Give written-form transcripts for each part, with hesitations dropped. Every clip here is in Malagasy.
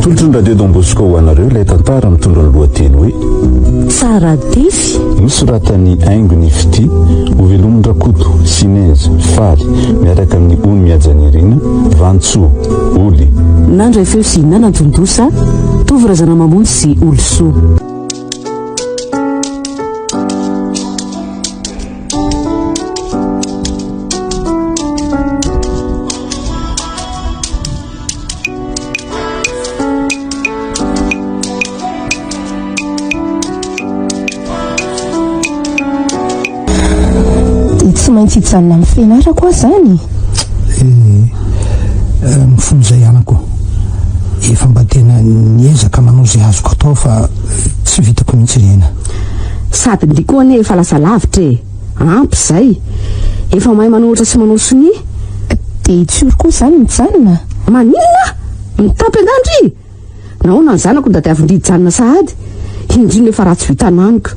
tolotry ny radio Don Bosco ho anareo ilay tantara mitondra ny lohateny hoe tsara defy nosoratany haingony fity ho velomin'ny rakoto sinaizy faly miaraka amin'ny ony miajanirina vantsoa oly nandray feo sy nanandondosa tovorazana mamonjy sy olosoa. tsy maintsy hijanona amin'ny fianara koa zany mifon'izay anako efa mba tena niezaka manao zay azoko atao fa tsy vitako mihitsy rena sady ndi koa ane efa lasa lavitra ampy zay efa mahay manohitra sy manao soni dia tsory koa zany mijanona maninona mitapy andandry nahoana ny zanako da avindry hijanona sahady indriny efa raha tsy vitananiko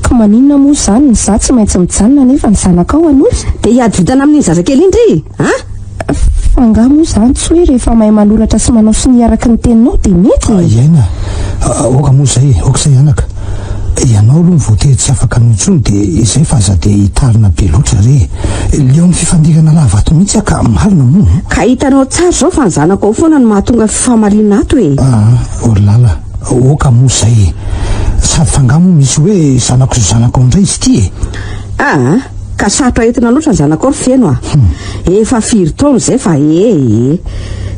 ka maninona moa zany ny za tsy maintsy mijanona nefa ny zanakao anozy dia hiady vitana amin'iny zazakely indry fanga moa zany tsy hoe rehefa mahay manoratra sy manao sy niaraka ny teninao dia mety iaina oka moa zay okazay anaka ianao aloha mivoatery tsy afaka nointsony dia izay fa aza dia hitarina be loatra re leo ny fifandikana lavato mihitsy ka marina moa ka hitanao tsara zao fa ny zanako ao foana no mahatonga fifamarinana ato e orlala oka moa zay sady fangamo misy hoe zanako indray izy ty ka sarotra entina loatra ny zanako ao feno efa firy taona zay fa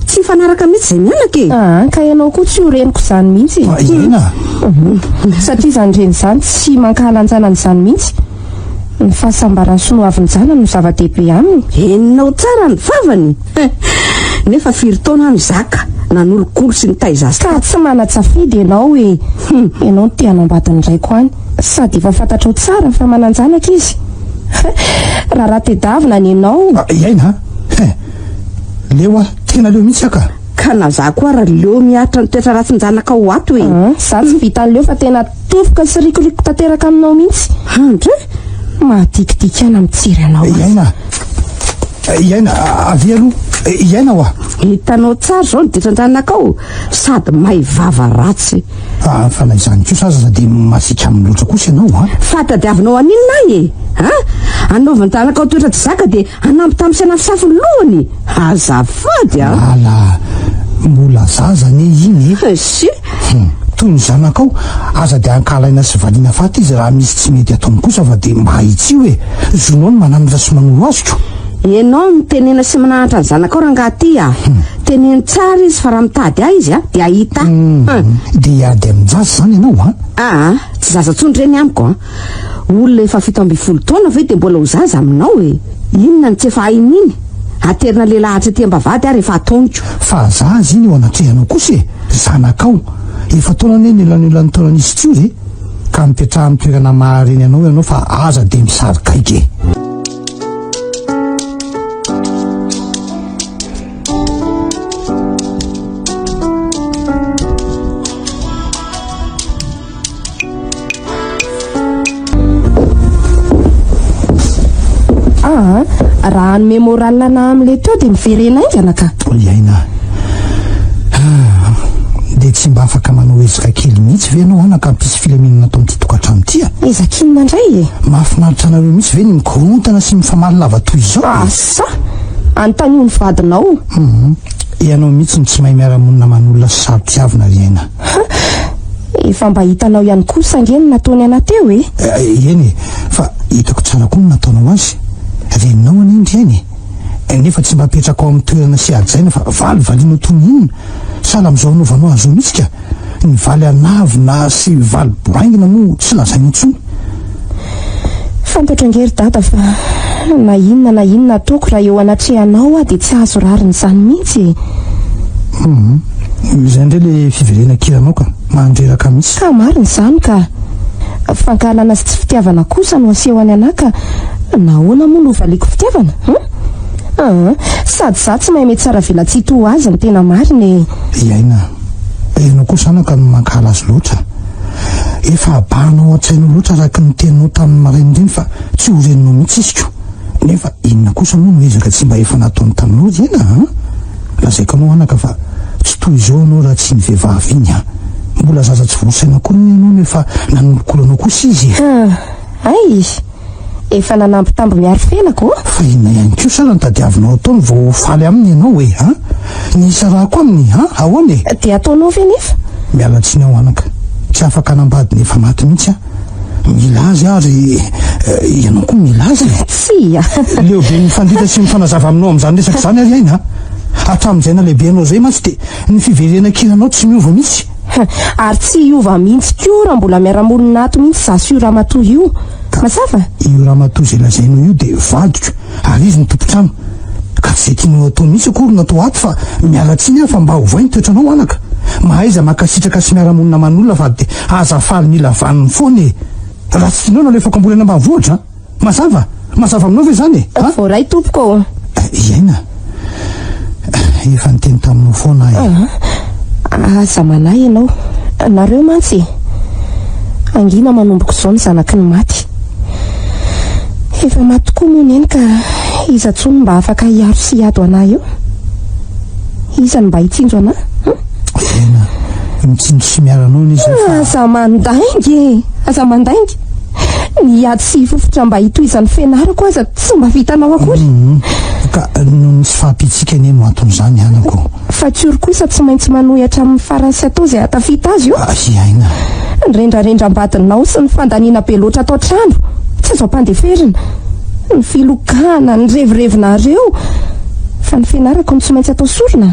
tsy fanaraka mihitsy zay mianaka ka ianao koa tsy horeniko zany mihitsy iaina satria zany reny zany tsy mankahalanjana ny zany mihitsy ny fahasambarany sonoaviny zana no zava-dehibe aminy eninao tsara ny vavany nefa firy taona ny zaka nanolokolo sy ny taizasy ka tsy mana-tsafidy ianao hoe ianao no te hanambadiny raiko any sady efa fantatrao tsara fa mananjanaka izy raha tedavina ny ianao iaina leo tena leo mihitsy ka na za koa raha leo miaritra ny toetra ratsy ny zanaka ao ato za tsy vitan'leo fa tena tofoka sy rikoriko tanteraka aminao mihitsy andre mahadikidika ana mitsiry anao iaina avy aloha iaina oa hitanao tsara zao ny ditran-janaka ao sady mahay vava ratsy fanay zany ko saza dia masika amin'ny loatra kosa ianao fatadiavinao aninona anaovany tanaka ao toetra tsy zaka dia anampy tamin'ny siana fisafiny lohany azafady ala mbola zazany iny sy toy ny zanakao aza dia ankalaina sy valiana faty izy raha misy tsy mety ataony kosa fa dia mahitsy hoe zonao ny mananatra sy manolo azoko ianao mitenena sy mananatra ny zanakao rangaty teneny tsara izy fa raha mitady izy dia ahita dia ady amin'njaza zany ianao tsy zaza tsony reny amiko olona efa 70 taona ve dia mbola ho zaza aminao inona ny tsy efa hain'iny aterina lelahatra tiam-bavady rehefa ataoniko fa za azy iny eo anatrehanao kosa zanakao efa taona ne nelanelan'ny taonan'izy tio re ka mipetraha amin'ny toerana mahareny anao ianao fa aza dia misarikaike raha anome moralina amin'le teo dia miverena aingana ka iaina dia tsy mba afaka manao ezaka kely mihitsy ve anao anaka mpisy filaminana atao amin'ity tokantrano ity ezakinina indray mahafinaritra anareo mihitsy ve ny mikorontana sy mifamaly lava toy izao asa antanio ny vadinao ianao mihitsy ny tsy mahay miara-monina manolona sy saritiavina iaina efa mba hitanao ihany koa sangeny nataony anateo eny fa hitako tsara koa no nataonao azy reninao anindry eny nefa tsy mba petraka ao amin'ny toerana sy adzaina fa valivalianao toy ny inona sala amin'izao anaovanao azo mihitsy ka ny valy anavina sy valy boaingina moa tsy lazainy intsony fantatra angery dada fa na inona ataoko raha eo anatrehanao dia tsy azo rariny zany mihitsy izay indray le fiverena kiranao ka mandreraka mihitsy ka mariny zany ka fankalana sy tsy fitiavana kosa no aseho any anaka nahoana moa no valiako fitiavana sady za tsy mahay mety tsara vela tsy hito azy ny tena mariny iaina enao kosa anaka no mankala azy loatra efa abanao an-tsainao loatra rahaky ny teninao tamin'ny marain'ireny fa tsy ho reninao mihitsy izyko nefa inona kosa moa no ezaka tsy mba efa nataony taminao izy ena lazaiko anao anaka fa tsy toy izao anao raha tsy ny vehivavy iny a mbola zaza tsy vosaina koa ny anao nefa nanolokolanao kosa izy ay efa nanampitambo miaro felako fa inona ihany ko sara ny tadiavinao ataony vao faly aminy ianao hoe nisy raha ko aminy ahoana e dia ataonao ve nefa mialatsiny ao anaka tsy afaka anambady nefa maty mihitsy milazy ary ianao koa milazy tsia lehibe mifandritra sy mifanazava aminao amin'izany resaka izany ary aina hatramin'izay na lehibe anao zay mantsy dia ny fiverena kiranao tsy miova mihitsy ary tsy iova mihitsy ko raha mbola miara-monina ato mihitsy za sy io ramatoa io mazava io ramatoa izay lazainao io dia vadiko ary izy ny tompotrano ka tsy izay tianao atao mihitsy akory natao ato fa mialatsiny aho fa mba hovay ny toetranao anaka mahaiza makasitraka sy miara-monina manolona fa dia azafaly ny lavaniny foana e raha tsy tianao nalefako ambolana ambanivohitra mazava aminao ve zany e voaray tompoko iaina efa niteny taminao foana aza manay ianao nareo mantsy angina manomboko izao ny zanaky ny maty efa maty tokoa moa neny ka iza tsony mba afaka hiaro sy hiado anay eo iza ny mba hitsinjo anay iaina mitsinjo sy miaranao nizy aza mandaingy ny ady sy fofotra mba hitoizany fianarako aza tsy mba vitanao akory ka no nisy fahampitsika eny no anton'izany anako fa tsory kosa tsy maintsy manohitra amin'ny faransy atao izay hatafita azy io iaina nyrendrarendram-badinao sy ny fandaniana be loatra atao trano tsy azo ampandeferina ny filokana ny revirevinareo fa ny fianarako ny tsy maintsy atao sorona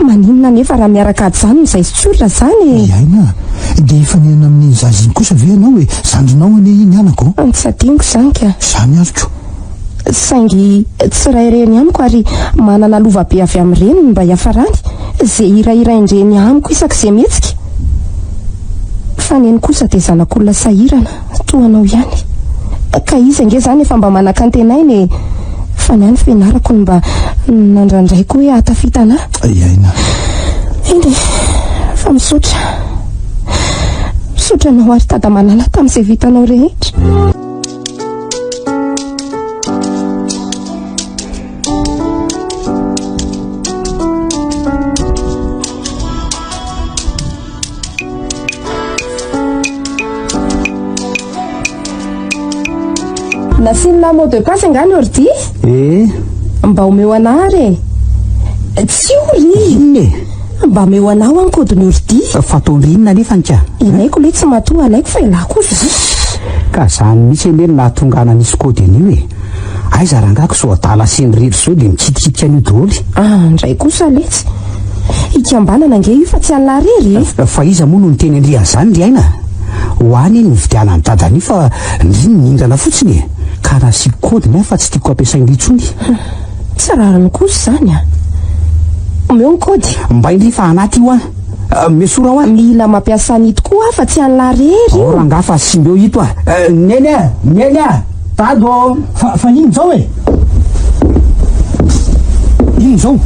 maninona nefa raha miaraka ady izany izay sorona zany iaina dia efa niana amin'ny zazy iny kosa ve anao hoe zandrinao ane iny anako tsy adiniko zany ka zany aryko saingy tsiraireny amiko ary manana lova be avy amin'ireny mba hiafarany izay irairaindreny amiko isak'izay mihetsika fa neny kosa dia zanak'olona sahirana toanao ihany ka izy ange zany efa mba manan-kantenainy fa ny any fianarako ny mba nandrandraiko hoe hatafitana iaina eny fa misotra anao ary tada manala tamin'izay vitanao rehetra nasinona mot de passe angany ordi mba omeo anary tsy ory iny mba omeo anao any kodiny ordi fataon'rinona nefa nika ilaiko le tsy matoa alaiko fa ilako ozy ka zany mihitsy eny nahatongana nisy kody an'io e aiza rangako so adala seny rery zao dia mikitikidika an'io daholo ndray kosa letsy hikambanana ange io fa tsy an'la rery fa iza moa no niteny andria zany ry aina hoany eny nividiana ny dadan'io fa ndriny nindrana fotsiny e ka raha sy kodiny fa tsy tiako ampiasain'ry intsony tsy rarany kosa zany omeo ny kody mba indri fa anaty io mesora ho mila mampiasa ny tokoa fa tsy an'la rery ranga fa symbeo ito neny tado fa ino zao e ino zao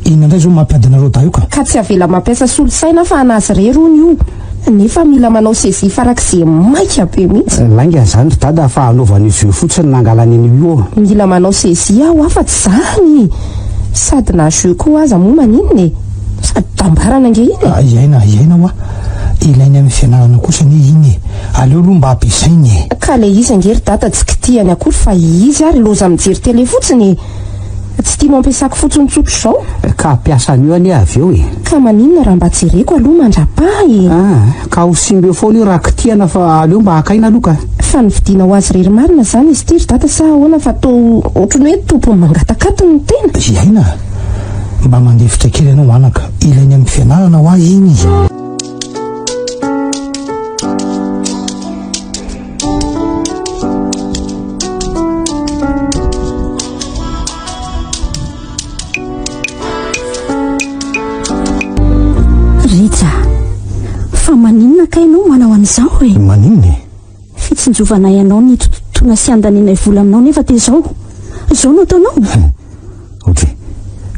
ina indray zao mampiadinareo da io ka tsy avela mampiasa solosaina fa anazy rery ony io nefa mila manao sezi farak'izay maika be mihitsy lainga zany ry dada fa anaovan'izy io fotsiny nangalany an'io mila manao sezi aho afa-tsy zany sady na jeu koa aza moa maninona e sady tambarana ange iny iaina hoa ilainy amin'ny fianarana kosa ne iny e aleo aloha mba ampiasainy e ka le izy angery dada tsy kitihany akory fa izy ary loza mijery tele fotsiny tsy tianao ampiasako fotsiny tsotro zao ka ampiasa an'io anie avy eo e ka maninona raha mba jereko aloha mandrapa e ka ho simbeo foana io raha kitihana fa aleo mba hakaina aloha ka fa nividiana ho azy rery marina zany izy ty ry dada sa ahoana fa tao ohatrany hoe tompony mangatakatony ny tena iaina mba mandefitra kely ianao anaka ilainy amin'ny fianarana ho azy iny Rija fa maninona ka ianao manao an'izao e maninona e fitsinjovanay ianao ny totona sy andaninay vola aminao nefa dia zao no ataonao ohatry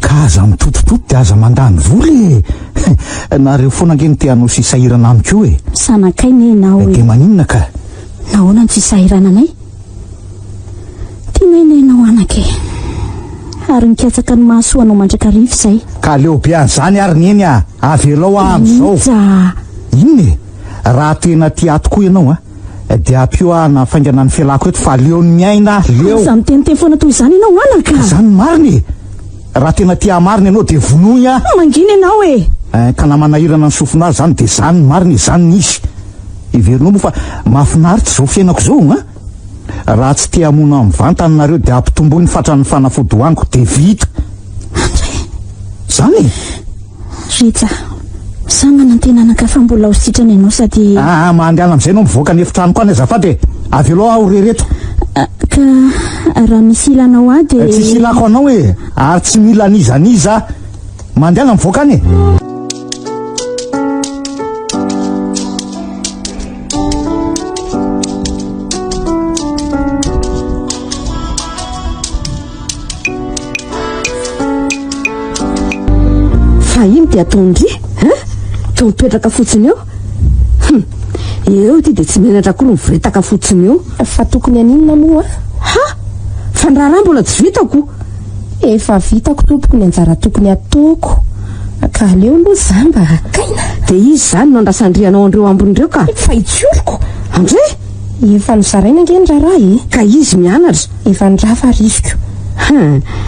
ka aza mitotototo dia aza mandany vola e nareo foana ange ny teanao sy sahirana amiko e sanakaina ianao e dia maninona ka nahoana ny tsy sahirana anay tianaina ianao anaka e ary nikatsaka ny mahasoanao mandrakarivo zay ka leo be an'izany ary neny avelao am'izao inone raha tena tia tokoa ianao dia ampio na fainganany fialako eto fa leony miaina leo za miteniteny foana toy izany ianao anaka zany mariny raha tena tia mariny ianao de vonoy mangina ianao ka namanahirana ny sofina azy zany de zany mariny zany nisy iverinao moa fa mahafinaritra zao fiainako zao raha tsy tia amona amin'ny vantany nareo de ampitomboy ny fatran'ny fanafody hoaniko de vita zany Rita sa manantena anaka fa mbola ho sitrana ianao sady mandeana am'izay anao mivoaka ny efitranoko any azafady avelao aho rereto ka raha misy ilanao de tsisy ilako anao ary tsy mila nizaniza mandeana mivoaka any iny dia ataondry to mipetraka fotsiny eo ty de tsy menatra koa mivoretaka fotsiny eo fa tokony aninona moa fa ny raharaha mbola tsy vitako efa vitako tompoko ny anjara tokony ataoko ka leo aloha za mba akaina de izy zany no andrasandrianao andreo ambon'ireo ka fa itsioloko andre efa nozaraina nge ny raharaha ka izy mianatra efa ndrafa risiko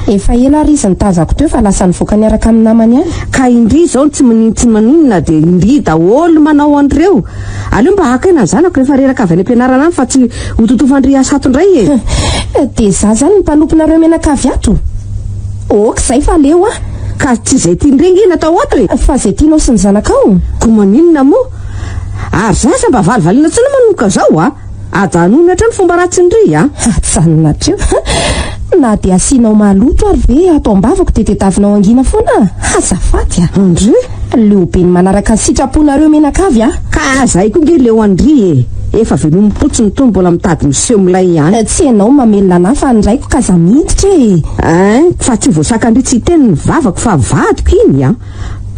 efa ela ry izy nitazako teo fa lasa nivoaka niaraka amin'ny namany any ka indri zao tsy maninona de indri daholo manao an'ireo aleo mba akaina ny zanako rehefa reraka avy any ampianarana any fa tsy hototofandry asato indray de za zany ny mpanomponareo menakavy ato ok zay fa leo ka tsy zay tiandrengy iny atao ato fa zay tianao sy ny zanakao ko maninona moa ary zasa mba valivaliana tsy no manomboka zao ajanona hatra ny fomba ratsy indri ajanonatra na de asianao maloto ary ve atao ambavako de tetavinao angina foana azafady andre leo be ny manaraka ny sitraponareo menakavy ka zay koa nge leo andry efa venompotsy ny toy mbola mitady miseho milay ihany tsy ianao mamelona na fa ndraiko ka za miditra fa tsy voasakandry tsy hiteny ny vavako fa vadiko iny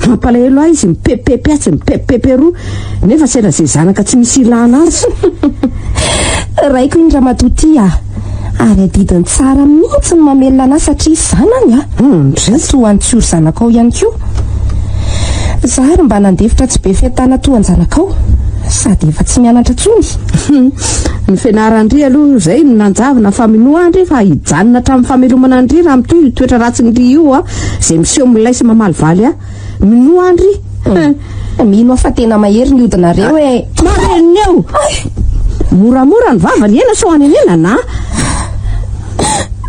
mampalahelo izy mipepepiatsy mipepeperoa nefa sena zay zanaka tsy misy ilana azy raiko iny ramatoty ary adidiny tsara mihitsy ny mamelona ana satria zanany toantsoro zanakao ihany ko za ary mba nandefitra tsy be fiatana toany zanakao sady efa tsy mianatra tsony ny fianarandry aloha zay ny nanjavina faminoa andry fa hijanona hatramin'ny famelomana andry raha mitoy toetra ratsindry io zay miseho milay sy mamalivaly minoa andry mino fa tena mahery ny odinareo mareniny eo moramora ny vavany ena so any anenana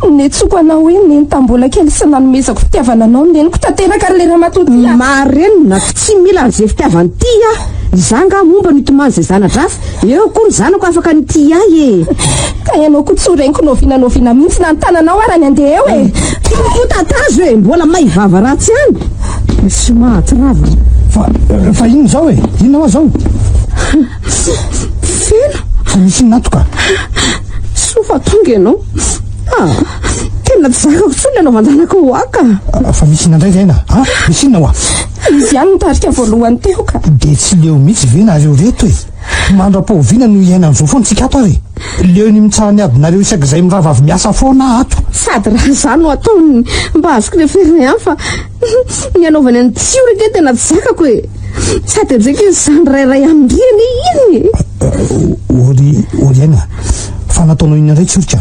netsoko anao hoe neny tambola kely sy nanomezako fitiavana anao neniko tanteraka ary le ramatody marenina tsy mila an'izay fitiavany ty zanga momba nitomany zay zanadrafy eo koa ny zanako afaka nity ahy ka ianao ko tsoreniko novinanoviana mihitsy na nytananao arany andeha eo tatazo mbola maivava ratsy any sy mahatrava fa ino zao inona ma zao feno fa misy natoka sofa tonga ianao tena tsy zakako tsony le anaovanjanako hoaka fa misy ina ndray zaina misy inona hoa izy ihany nitarika voalohany teo ka de tsy leo mihitsy ve nareo reto mandra-pahoviana no iaina am'izao foana tsika ato ary leo ny mitsahany aby nareo isaky zay miravavy miasa foana ato sady raha zany no ataony mba azoko leferina ihany fa ny anaovany any tsio reke tena tsy zakako sady am'zay ke zany rairay amindriany iny ory aina fa nataonao ina ndray tsorika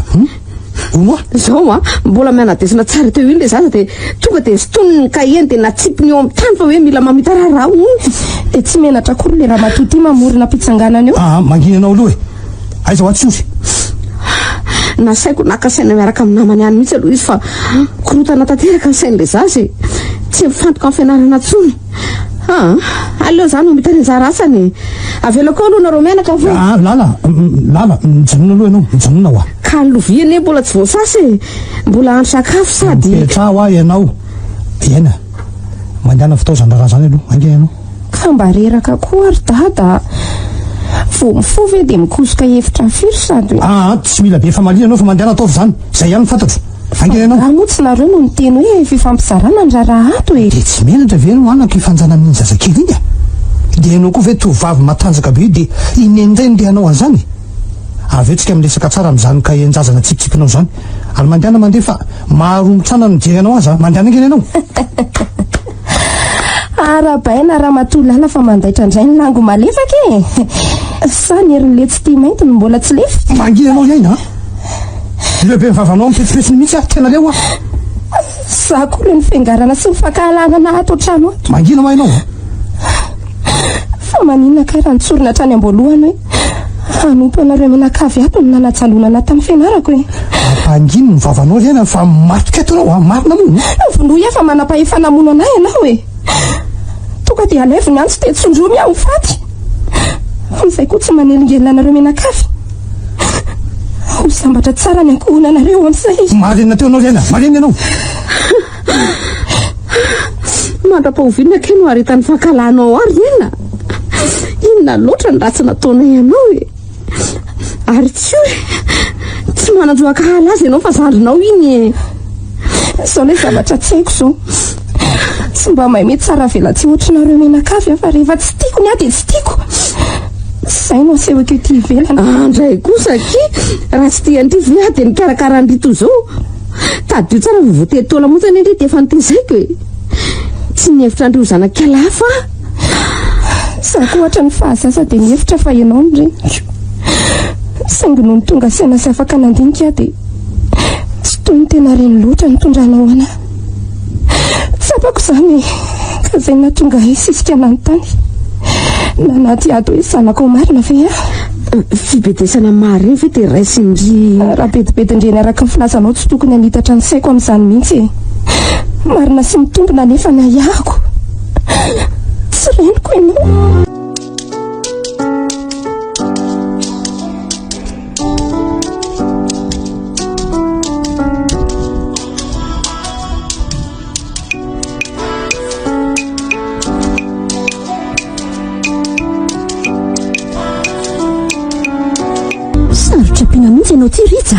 onoa zao mbola mianadesina tsara teo iny le zaza de tonga de stonony ny kaheny de natsipiny eo amin'ny tany fa hoe mila mamita raharaha ony de tsy menatra kory le raha matoty mamorina mpitsanganana eo manginy anao aloha aiza ho atsory nasaiko nakasaina miaraka amin'ny namany any mihitsy aloha izy fa korotana tanteraka ny sain'le zazy tsy mifantoka amin'ny fianarana tsony aleo zany mamita ny anjara asany avelako aloha nareo menaka fa lala mijanona aloha ianao mijanona hoa ka ny loviany mbola tsy voasasy mbola andro sakafo sady petra ho ahy ianao iana mandehana fitaozana raha zany aloha ange ianao ka mba reraka koa ary dada vo mifovy hoe de mikosoka hevitra firy sady tsy mila be famalina anao fa mandehana ataovy zany zay ihany fantatro ange ianao raha motsy nareo no niteny hoe fifampizarana ny raharaha ato de tsy menatra ve no anako ifanjanan'ny zazakely iny de ianao koa ve tovavy matanjaka be io de inendray ndehanao an'izany aveo tsika miresaka tsara mizany ka enjazana tsipitsipinao zany ary mandehana mandeha fa maharomotrana mijery anao azy mandehana ngeny ianao arabaina raha matolala fa mandaitra indray ny nango malefaka sa ny herin'le tsy tia mainty no mbola tsy lefa mangina anao iaina lehibe mivavanao mipetsipetsiny mihitsy tena leo za koa le ny fiangarana sy ny fankahalana na ato trano ato mangina ma ianao fa maninona ka raha nitsorina hatrany am-boalohany hoe hanompo anareo menakavy ato no nanatsalonana tamin'ny fianarako ampangino mivavanao iaina fa matika eto anao marina mono vonoa efa manam-pahefanamono anay ianao tonga dia alaivo ny antsy tetsondromy aho faty izay koa tsy manelingelina anareo menakavy ho sambatra tsara ny ankohona anareo amin'izay marina teo anao iaina marina ianao mandra-pahovinina ke no aretan'ny fankalanao ary ena inona loatra ny ratsy nataona ianao ary tsy tsy manandroaka hala azy ianao fa zandrinao iny zao le zavatra tsy haiko zao tsy mba mahay mety tsara vela tsy ohatrinareo menakavy fa rehefa tsy tiako ny ady tsy tiako zay no asehoko ety ivelana andray kosa ki raha tsy tian'ity via dia nikarakara andrito zao tadio tsara vovoatetola montsany indry efa nitezaiko tsy nihevitra andrio zanak'alafa za ko ohatra ny fahazasa dia mihevitra fa ianao ndre saingy noho ny tonga siana sy afaka nandinika dia tsy toy ny tena reny loatra nitondranao ana tsapako zany ka zay natonga sisika nanontany nanaty ady hoe zanako marina ve fibetesana mariny ve dia raisindry raha bedibedindreny araka ny filazanao tsy tokony hanitatra ny saiko amin'izany mihitsy marina sy mitombona nefa nayahako tsy reniko ianao sarotra-pina mihitsy ianao ty rija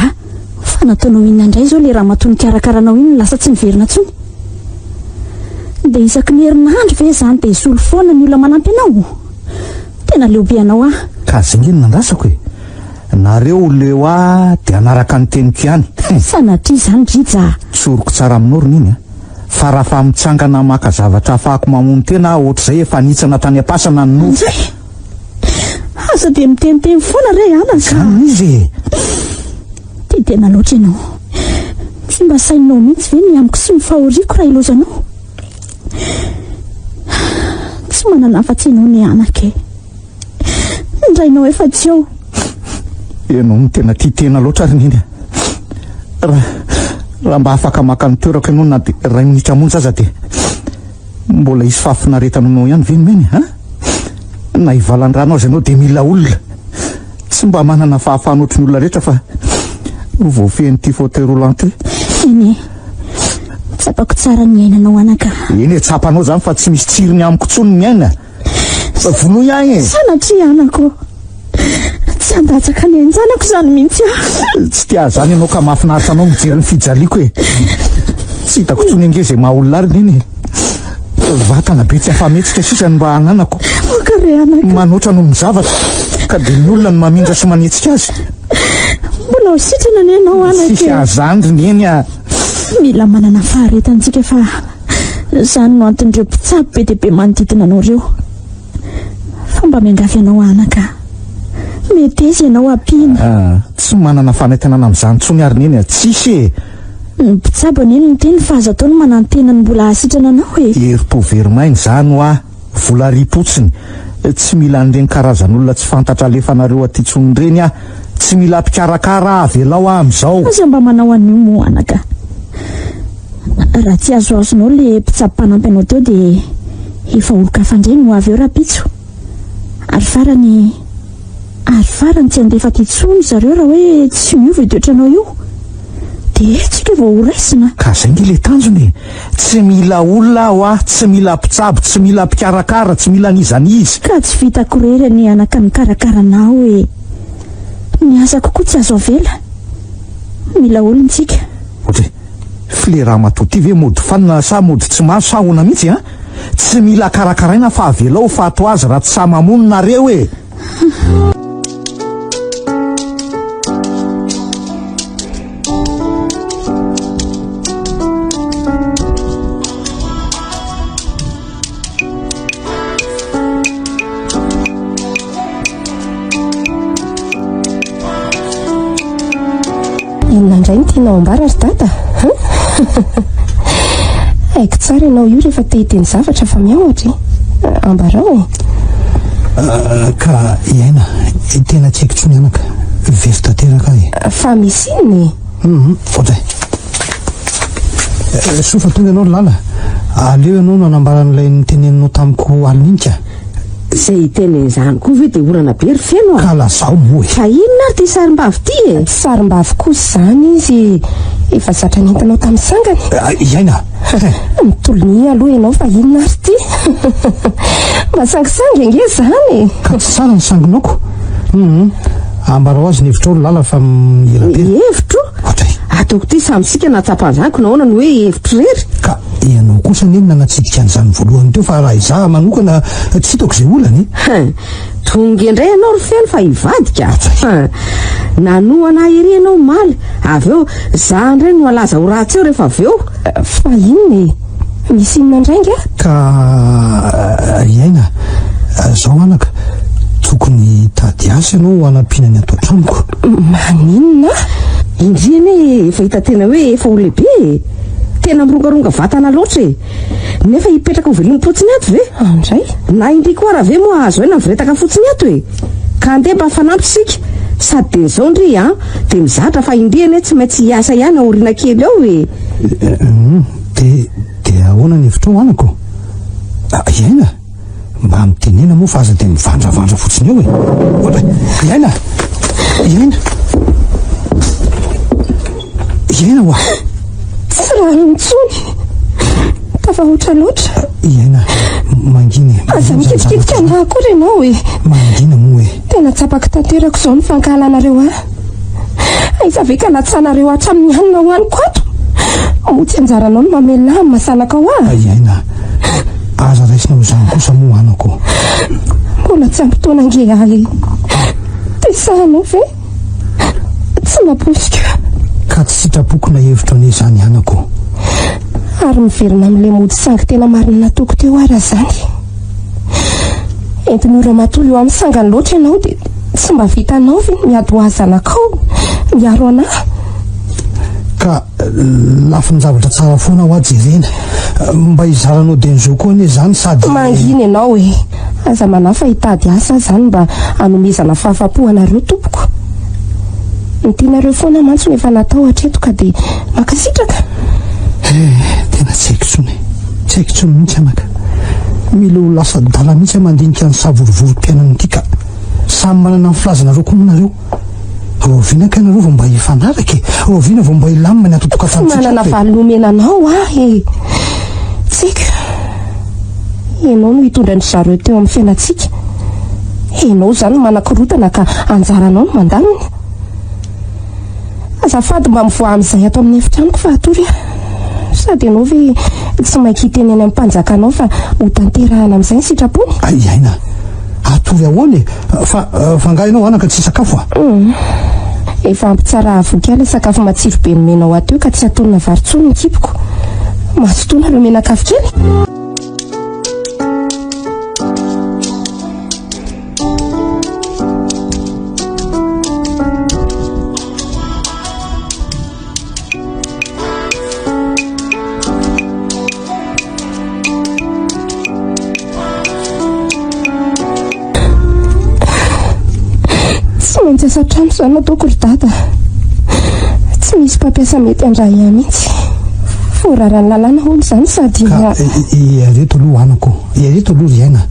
fa nataonao inona indray zao le raha matony-karakaranao iny lasa tsy niverina tsony dia isaky ny herinandro ve zany dia isolo foana ny olona manampy anao tena leobe anao ka zinginy nandrasako nareo leo dia anaraka ny teniko ihany sanatria zany rija tsoroko tsara aminorona iny fa raha fa mitsangana maka zavatra ahafahako mamono tena ohatr'izay efa nitsana tany am-pasana ny nofo aza dia miteniteny foana re anaka zany izy dia tena loatra ianao tsy mba sainao mihitsy ve ny amiko sy mifahoriako raha ilozanao tsy manana afa-tsy ianao ny anaka indrainao efa tsy eo ianao ny tena tia tena loatra ary niny raha mba afaka maka ny toerako ianao na dia ray minitra montsy aza dia mbola isy fahafinaretananao ihany ve nomeny na hivalan-drano azy ianao dia mila olona tsy mba manana fahafahanao ohatry ny olona rehetra fa voafehin'ity fauteuil roulant ty eny tsapako tsara ny ainanao anaka eny tsapanao zany fa tsy misy tsirony amiko tsony ny aina fa vono ihany sanatria anako tsy andatsaka ny ainjanako zany mihitsy tsy tia zany ianao ka mahafinaritra anao mijery ny fijaliako tsy hitako tsony ange zay maha olona ary iny vatana be tsy afametsika sisa ny mba hananako okare anaka manoatra no mizavatra ka dia ny olona ny mamindra sy manetsika azy mbola hositrana ny ianao anaka sisy azandriny eny mila manana faharetantsika fa zany no anton'ireo mpitsabo be dia be manodidina anao fa mba miangafy ianao anaka mety izy ianao ampiana tsy manana fanantenana amin'izany tsony ary neny tsisy ny mpitsabo aneny ny teny fa azo ataony manantena ny mbola hasitrana anao eripo verimainy zany vola ripotsiny tsy mila n'ireny karazan'olona tsy fantatra alefanareo aty tsony ireny tsy mila mpikarakara avelao amin'izao aza mba manao an'io mo anaka raha tsy azoazonao le mpitsabo mpanampy anao teo dia efa olo-kafandray no avy eo rapitso ary farany tsy andefa ty tsony zareo raha hoe tsy miova itoetranao io dia tsika vao horaisina ka zay nge le tanjony tsy mila olona aho tsy mila mpitsabo tsy mila mpikarakara tsy mila nizanizy ka tsy vitako rery ny anaka ny karakaranao ny asa kokoa tsy azo avela mila olontsika ohatry fileraha matoty ve mody fanina sa mody tsy maso sa ona mihitsy tsy mila karakaraina fa avelao fa ato azy raha tsy sa mamononareo indray ny tianao ambara ry dada haiko tsara ianao io rehefa tehiteny zavatra fa miaohatra ambarao ka iaina tena tsy haiko tsony anaka very tanteraka fa misy inony ohatray sofa tonga ianao lala aleo ianao no anambaran'ilay nyteneninao tamiko alininika zay tenen'izany koa ve dia orana be ry feno ka lazao moa fa inona ary ty sarim-bavy ty tsy sarim-bavy kosa zany izy efa zatra nentanao tamin'ny sangany iaina mitolony aloha ianao fa inona ary ty masangisangy ange zany ka tsy tsara ny sanginako ambarao azy ny hevitra olo lala fa mirabe hevitro ohatray ataoko ty samysika natsapanzako nahoana ny hoe hevitro rery ka ianao kosa neny nanatsidika an'izany voalohany teo fa raha izaha manokana tsy hitako izay olany tonga indray ianao ry feno fa hivadika nanoana ery ianao maly avy eo za ndray no alaza ho ratsy eo rehefa avy eo fa inona misy inona indrainga ka iaina zao anaka tokony tady asa ianao anampinany ato an-tranoko maninona indriany efa hita tena hoe efa ho lehibe tena mirongaronga vatana loatra nefa hipetraka ho velom-potsiny ato ve andray na indri koa raha ve moa azo hoe naviretaka fotsiny ato ka andeha mba fanampy sika sady de zao ndry dia mizatra fa indriany tsy maintsy hiasa ihany aoriana kely ao dia ahoana ny hevitra ao anako iaina mba mitenena moa fa aza dia mivandravandra fotsiny eo ohatray iaina hoa tsy raha nitsony tafa oatra loatra iaina manginy aza mikitikitika ana akory ianao mangina moa tena tsapaka tanterako izao ny fankahalanareo aiza ve ka natsanareo hatramin'ny hanina hoaniko ato motsy anjaranao no mamelona ny masalaka ao iaina aza raisinao izany kosa moa anako mbola tsy ampitoana ange ahy tesahanao ve tsy maposika ka tsy sitrapokona hevitra ane izany anako ary miverina amin'ilay mody sangy tena marina natoko teo ara zany entiny ora matolo eo amin'ny sangany loatra ianao dia tsy mba vitanao ve miady ho azanakao miaro anahy ka lafi ny zavatra tsara foana ho ajerena mba hizaranao denzo koa ane zany sady mangina ianao aza manafa hitady asa zany mba anomezana fahafapo anareo tompoko ny tianareo foana mantso efa natao hatreto ka dia makasitraka tena tsy haiko tsony mihitsy anaka mila ho lasa dala mihitsy mandinika ny savorovorom-piainana ity ka samy manana ny filazanareo koa nareo rovinaka ianareo vao mba hifanaraka rovina vao mba hilamina ny atotokafantsika manana valinomenanao tsika ianao no hitondra ny zareo teo amin'ny fiainantsika ianao zany manakorotana ka anjaranao no mandaniny azafady mba mivoa amin'izay ato amin'ny efitranoko fa atory sady ianao ve tsy mainky hiteny any amin'ny mpanjakanao fa ho tanterahana amin'izay ny sitrapony iaina atory ahoany fa ngah ianao anaka tsy sakafo efa ampitsara avoky ala sakafo matsiro be nomenao ateo ka tsy atonina varotsony ny kipoko masotoana ireo menakafo kely tsy asa trano zany ataoko ry dada tsy misy mpampiasa mety andray ihany mihitsy forarany lalàna olo zany sady iareto aloha anako iareto aloha ry aina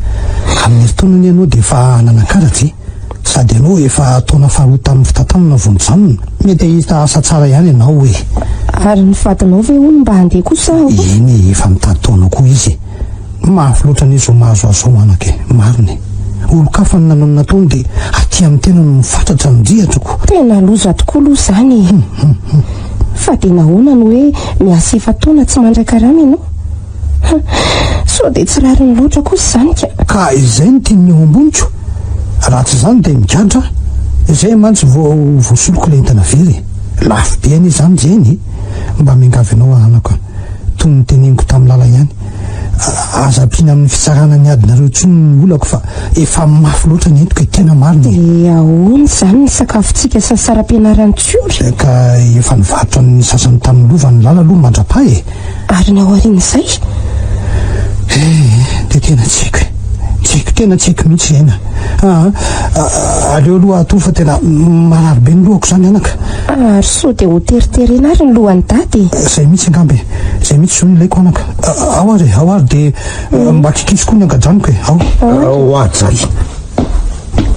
amin'ny heritonany ianao dia efa nanakaratsy sady ianao efa taona faharoa tamin'ny fitantanana vonjanona mety hita asa tsara ihany ianao ary ny vadinao ve olo mba handeha kosa iny efa mitady taona koa izy mafy loatra an'izao mahazo azao anaka mariny olo-kafany nanao ny nataony dia aty amin'ny tena no mifatratra nydrihatrako tena loza tokoa aloha zany fa dia nahoana ny hoe miasa efa taona tsy mandray-karama ianao so dia tsy rariny loatra kosa zany ka izay ny tiany ao amboniko raha tsy zany dia migadra izay mantsy voasoloko ilay entana very lafo be any zany zeny mba miangavy anao anako toy ny teneniko tamin'ny lala ihany azapina amin'ny fitsarana ny adinareo tsy ny olako fa efa mafy loatra ny entiko tena mariny de ahoany zany ny sakafontsika sa saram-pianarany tsiotra ka efa nivarotra ny sasany tamin'ny lova ny lala aloha mandrapa ary ny ao arin'izay de tena tsiko tena tsiko mihitsy aina aleo aloha ato fa tena marary be ny lohako zany anaka ary so de ho teriterena ary ny lohany dady zay mihitsy angambe zay mihitsy zao ny ilaiko anaka ao ary de mba kikisy koa ny angajanoka ao ary zay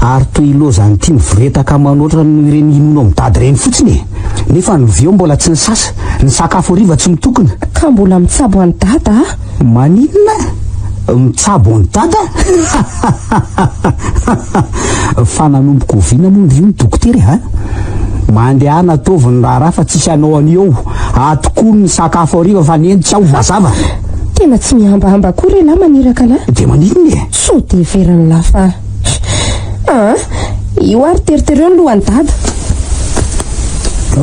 ary toy ilozany tia mivoretaka manoatra no ireny inono amin'ny dady reny fotsiny nefa ny veo mbola tsy ny sasa ny sakafo riva tsy mitokona ka mbola mitsabo any dada maninona mitsabo any dada fa nanomboko oviana moa ny ny dokotera ha mandeha nataoviny raha fa tsisy anao an'eo atoko ny sakafo ariva fa neny tsy ao mazava tena tsy miambahamba koa re lahy maniraka lahy de maninona so de verany lafa io ary teritereo ny lohany dada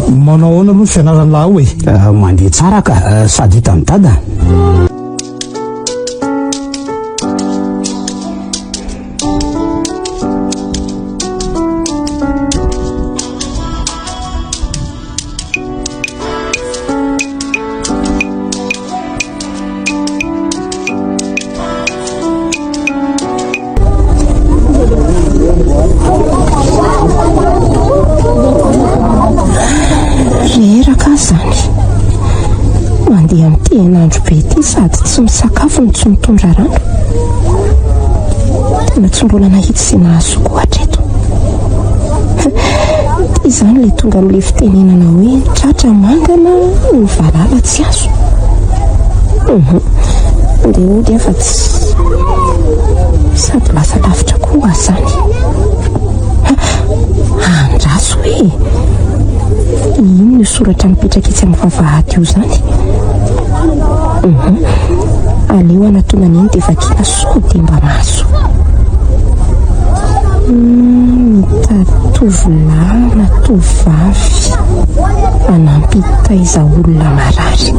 manao ahoana aloha ny fianarany lahy hoe mandeha tsara ka sady hita ny dada mandeha amin'ny tenandro be ty sady tsy misakafo ny tsy mitondra rano tena tsy mbola nahitsy izay nahazoako hatreto ty izany le tonga amin'le fitenenana hoe tratra mangana ny valala tsy azo dia ody afa tsy sady lasa lavitra koa zany andraso hoe ino ny soratra mipetraka etsy amin'ny vavahady io zany aleo anatonany eny dia vakina so dia mba maso mitatovolahy na tovavy anampy taiza olona marary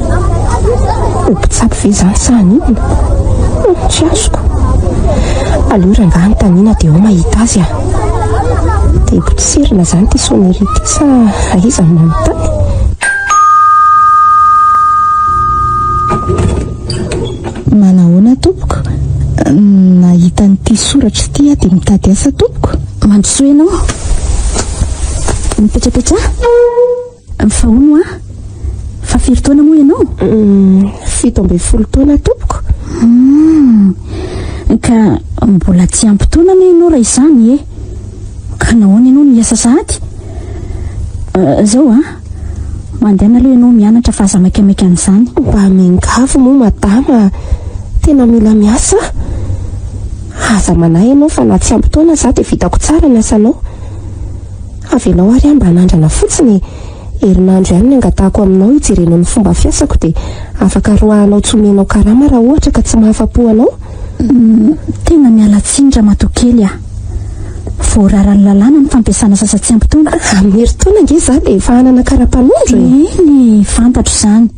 ompitsapy ve zany sa ninona tsy azoko aleo rangaha ny tanina dia ao mahita azy dia potserina zany ty sonnerie ty sa aiza ny manontany manahoana tompoko nahita nyity soratra ty dia mitady asa tompoko mandroso ianao mipetrapetra fahono fa firy taona moa ianao 17 taona tompoko ka mbola tsy ampy taona ny ianao raha izany ka nahoana ianao ny asa sahady zao mandeha aloha ianao mianatra fa aza maikamaika an'izany mba mengavo moa madama tena mila miasa aza manahy ianao fa na tsy ampy taona za dia vitako tsara ny asanao avelao ary mba hanandrana fotsiny herinandro ihany ny angatahako aminao hijerenao ny fomba fiasako dia afaka roahanao tsomenao karama raha ohatra ka tsy mahafapo anao tena miala tsindra matokely voararany lalàna ny fampiasana sasa tsy ampy taona amin'ny herintaona nge za dia efa hanana kara-panondro ny fantatro izany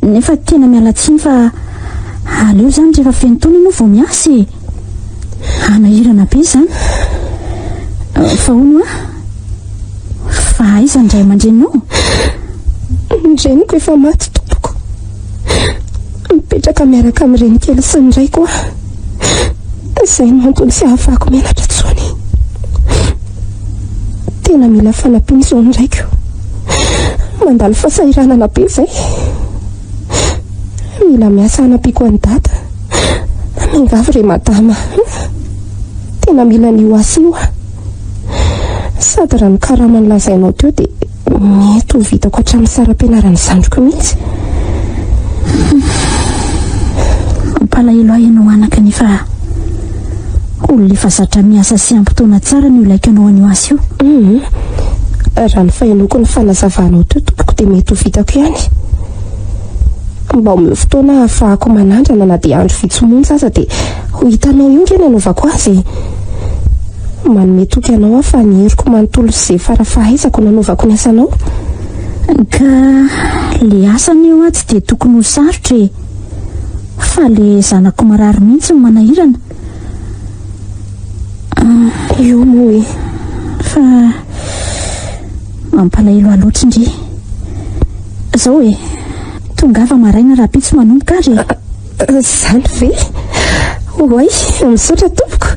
nefa tena miala tsiny fa aleo zany rehefa feno taona ianao vao miasa anahirana be zany fahono fa aiza ndray aman-drenao ndreniko efa maty tompoko mipetraka miaraka amin'ireny kely sy ny ray koa izay no antony sy ahafahako mianatra tsony tena mila fanampiana izao ny raiko mandalo fahasahiranana be zay mila miasa hanampiako any dada mangavy re madama tena mila nio asa io sady raha ny karama ny lazainao teo dia mety ho vitako hatramin'ny saram-pianarany zandroko mihitsy mpalahelo ahy ianao anaka nefa olona efa zatra miasa sy ampy-taona tsara ny olaiko ianao an'io asa io raha ny fahenoko ny fanazavanao teo tompoko dia mety ho vitako ihany mba homeo fotoana ahafahako manandrana na dia andro vitsomonjy aza dia ho hitanao io nge ny anaovako azy manome toky anao aho fa ny heriko manontolo izay farafahaizako nanaovako ny asanao ka le asany io tsy dia tokony ho sarotra fa le zanako marary mihitsy ny manahirana. io moa e fa mampalahelo aloatra indri zao hoe tongava maraina raha pitsy manomboka ary zany ve oay misaotra tompoko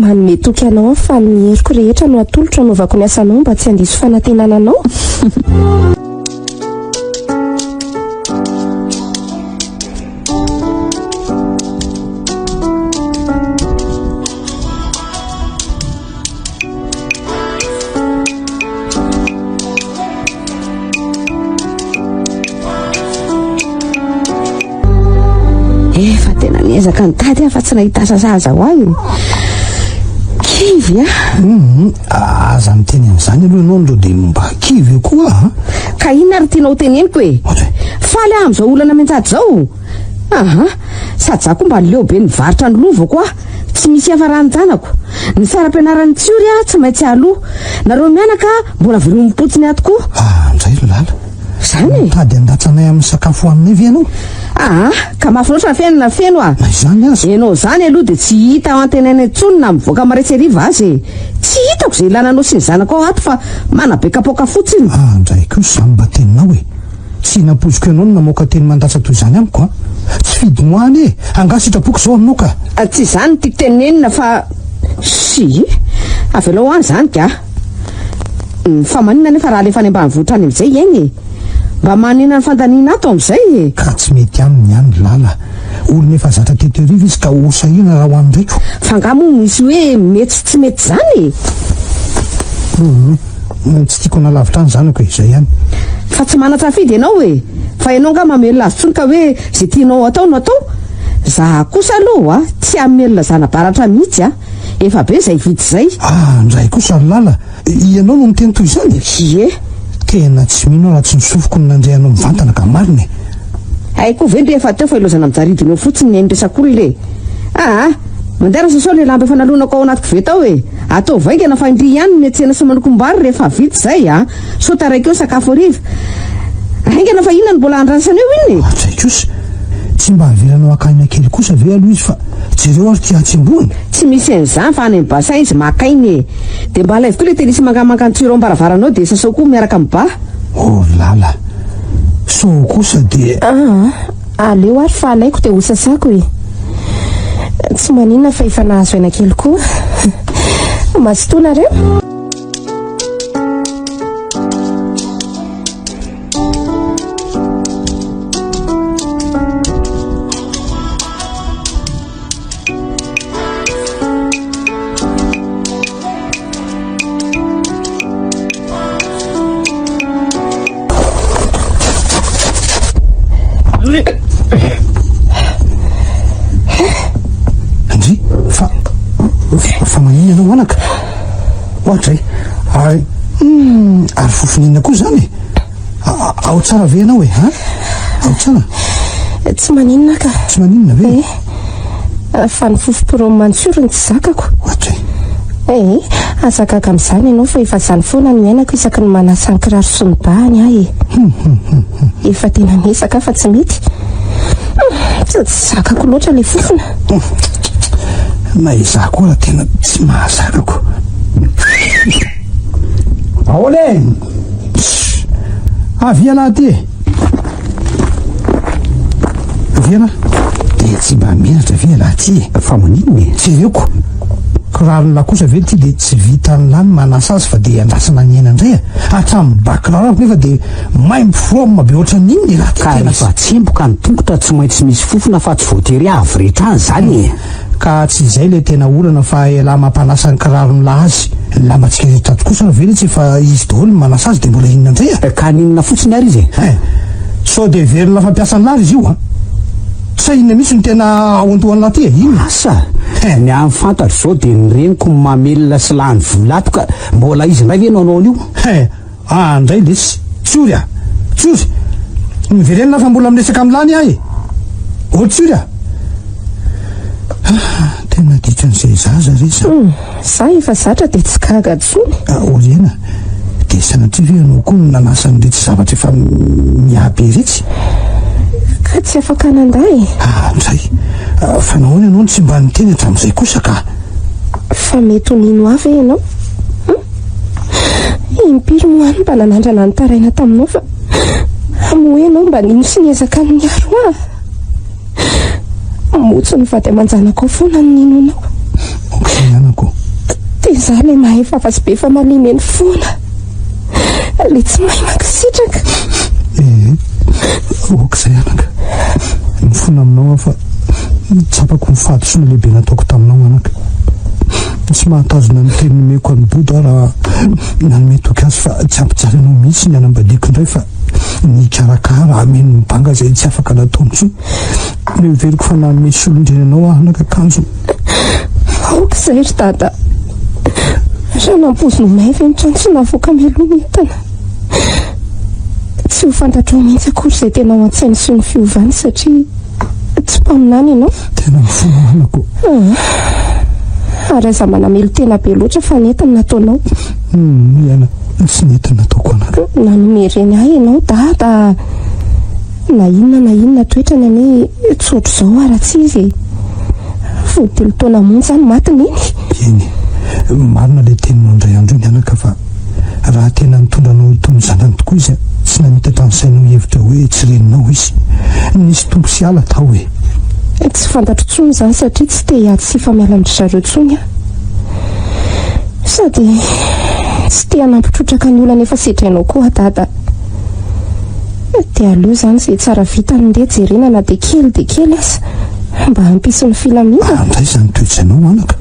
manome toky anao fa ny heriko rehetra no atolotra novako ny asanao mba tsy handiso fanantenana anao. efa tena niezaka ny tady afa tsy nahita sasaza ho ahy kivy aza miteny an'izany aloha ianao nlo dia mba kivy eo koa ka inona ary tianao teneniko e faly aho amin'izao olana mentsady zao sady za koa mba leo be nivarotra ny lovako a tsy misy afaranjanako ny fiara-pianaran'ny tsiory a tsy maintsy aloha nareo mianaka mbola velomimpotsiny ahy tokoa nzay lala zany e tady andatsanay amin'ny sakafo hoaninay ve ianao ka mafinatra fiainana feno a izany azy ianao zany aloha dia tsy hita ao antenany antsony na mivoaka maraitsy ariva azy tsy hitako izay ilananao sy ny zanako ao ato fa manabekapoka fotsiny ndray ko zany mba teninao e tsy napoziko ianao no namoaka teny mandatsa toy izany amiko a tsy fidonoany e anga sitrapoky zao aminao ka tsy izany tiako tenenina fa sy avelao any zany ka fa manina nefa raha lefa any ambanivohitra any amin'izay egny e mba manina ny fandaniana ato amin'izay e ka tsy mety aminy ihany lala olona efa zatra teteriva izy ka osahina raha ho amin'ndraiko fa ngamo misy hoe mety sy tsy mety zany tsy tiako nalavitra any zanako e izay ihany fa tsy manatrafidy ianao e fa ianao nga mamelona azy tsony ka hoe zay tianao atao no atao za kosa aloha tsy amelona zanabaratra mihitsy efa be zay vidy zay ndray kosa lala ianao no miteny toy izany ie tena tsy mino raha tsy nisofoko ny nandray anao mivantana ka marina e haiko ve ndre efa teo fa ilozana mijaridinao fotsiny ny resak'olo le mandera sasao le lamba efa nalonako ao anaty koveta ao e atao vaingana fa indry ihany ny atsena sy manokom-bary rehefa vity zay so taraika eo sakafo ariva aingana fa inona ny mbola andrasana eo iny zay kosa tsy mba havelanao akaina kely kosa ve aloha izy fa jereo ary tiatsy-mbony tsy misy an'izany fa any amin'ny basin izy makainy e dia mba alaivo koa le tenisy mangamanga ny tsiro ambaravarana dia sasao koa miaraka amin'ny ba lala so kosa dia aleo ary fa alaiko dia ho sasako e tsy maninona fa efa nahazo aina kely koa masotonareo andry fa manina anao anaka ohatra ary fofonina koa zany e ao tsara ve anao e ao tsara tsy maninona ka tsy maninona ve fa ny fofoporo mantsiorony tsy zakako ohatra azakaka amin'izany ianao fa efa zany foana ny ainako isaky ny manasa ny kiraro sy ny bahany ahy e efa tena miesaka fa tsy mety tsy zakako loatra le fofona na izaho koa raha tena tsy mahazakako aole aviana ty aviana dia tsy mba mianatra viana ty fa maninony jereoko kirarona kosa ve ty dia tsy vita nylany manasa azy fa dia andrasana ny aina indray hatramin'ny bakirarako nefa dia maimbyfroma be oatra n'inony raha ka efa tsemboka ny tongotra tsy maintsy misy fofona fa tsy voatery avy rehetra any zany ka tsy izay le tena olana fa laha mampanasa ny kirarony lahy azy lambatsika rehetra tokosa na vely tsy efa izy daholo ny manasa azy dia mbola inona indray ka ninona fotsiny ary izy so dia verina fampiasany lahy izy io sa inona mihitsy ny tena ao antohan'na ty inona asa ny amin'ny fantatra zao dia ny reniko mamelona sy lany volato ka mbola izy ndray ve nanao an'io ndray lesy tsory tsory miverenina fa mbola miresaka amin'ny lany ahy tsory tena ditran'izay zaza resa za efa zatra dia tsy gaga tsony oriana dia sanatria ve anao koa no nanasa n'iretsy zavatra efa miabe iretsy ka tsy afaka nanday ndray fa nahoana ianao no tsy mba niteny hatramin'izay kosa ka fa mety ho nino avy ianao impiry moany mba nanandrana ny taraina taminao fa moa ianao mba nino sy niezaka ny miaro motso ny vady aman-janako foana ny ninonao okizay anako dia izaho ilay mahay fafa-tsy be fa malimeny foana le tsy mahay mankisitraka okizay anaka mifona aminao fa tsapako mifatosoana lehibe nataoko taminao anaka tsy mahatazona ny teny nomeko any boda raha nanome toky azy fa tsy ampijary anao mihitsy ny anambadiako indray fa nikarakara ameno mibanga zay tsy afaka nataony tso miveriko fa nanome solondreny anao aho anaka akanjo okizay ry dada raha nampozy no may ve mitrano tsy navoaka melony entana tsy ho fantatrao mihitsy akory izay tena ao an-tsainy sy ny fiovany satria tsy mpaminany ianao tena mifona anako ary aza manamelo tena be loatra fa netiny nataonao iana tsy netiny nataoko anaka nanomereny ahy ianao dada na inona toetrany ane tsotro izao ara-tsy izy vodilo taona mony zany matiny iny marina ilay teninao indray andro iny anaka fa raha tena nitondranao tony zandrany tokoa izy tsy nanita tanysainao hevitra hoe tsy reninao izy nisy tompo sy ala tao hoe tsy fantatro tsony zany satria tsy te hiady sy famiala amindry zareo tsony sady tsy te hanampitrotraka ny olana efa sedrainao koa dada dia aleo zany zay tsara vita nyndeha jerenana dia kely asa mba hampisy ny filaminana ndray zany toetranao anaka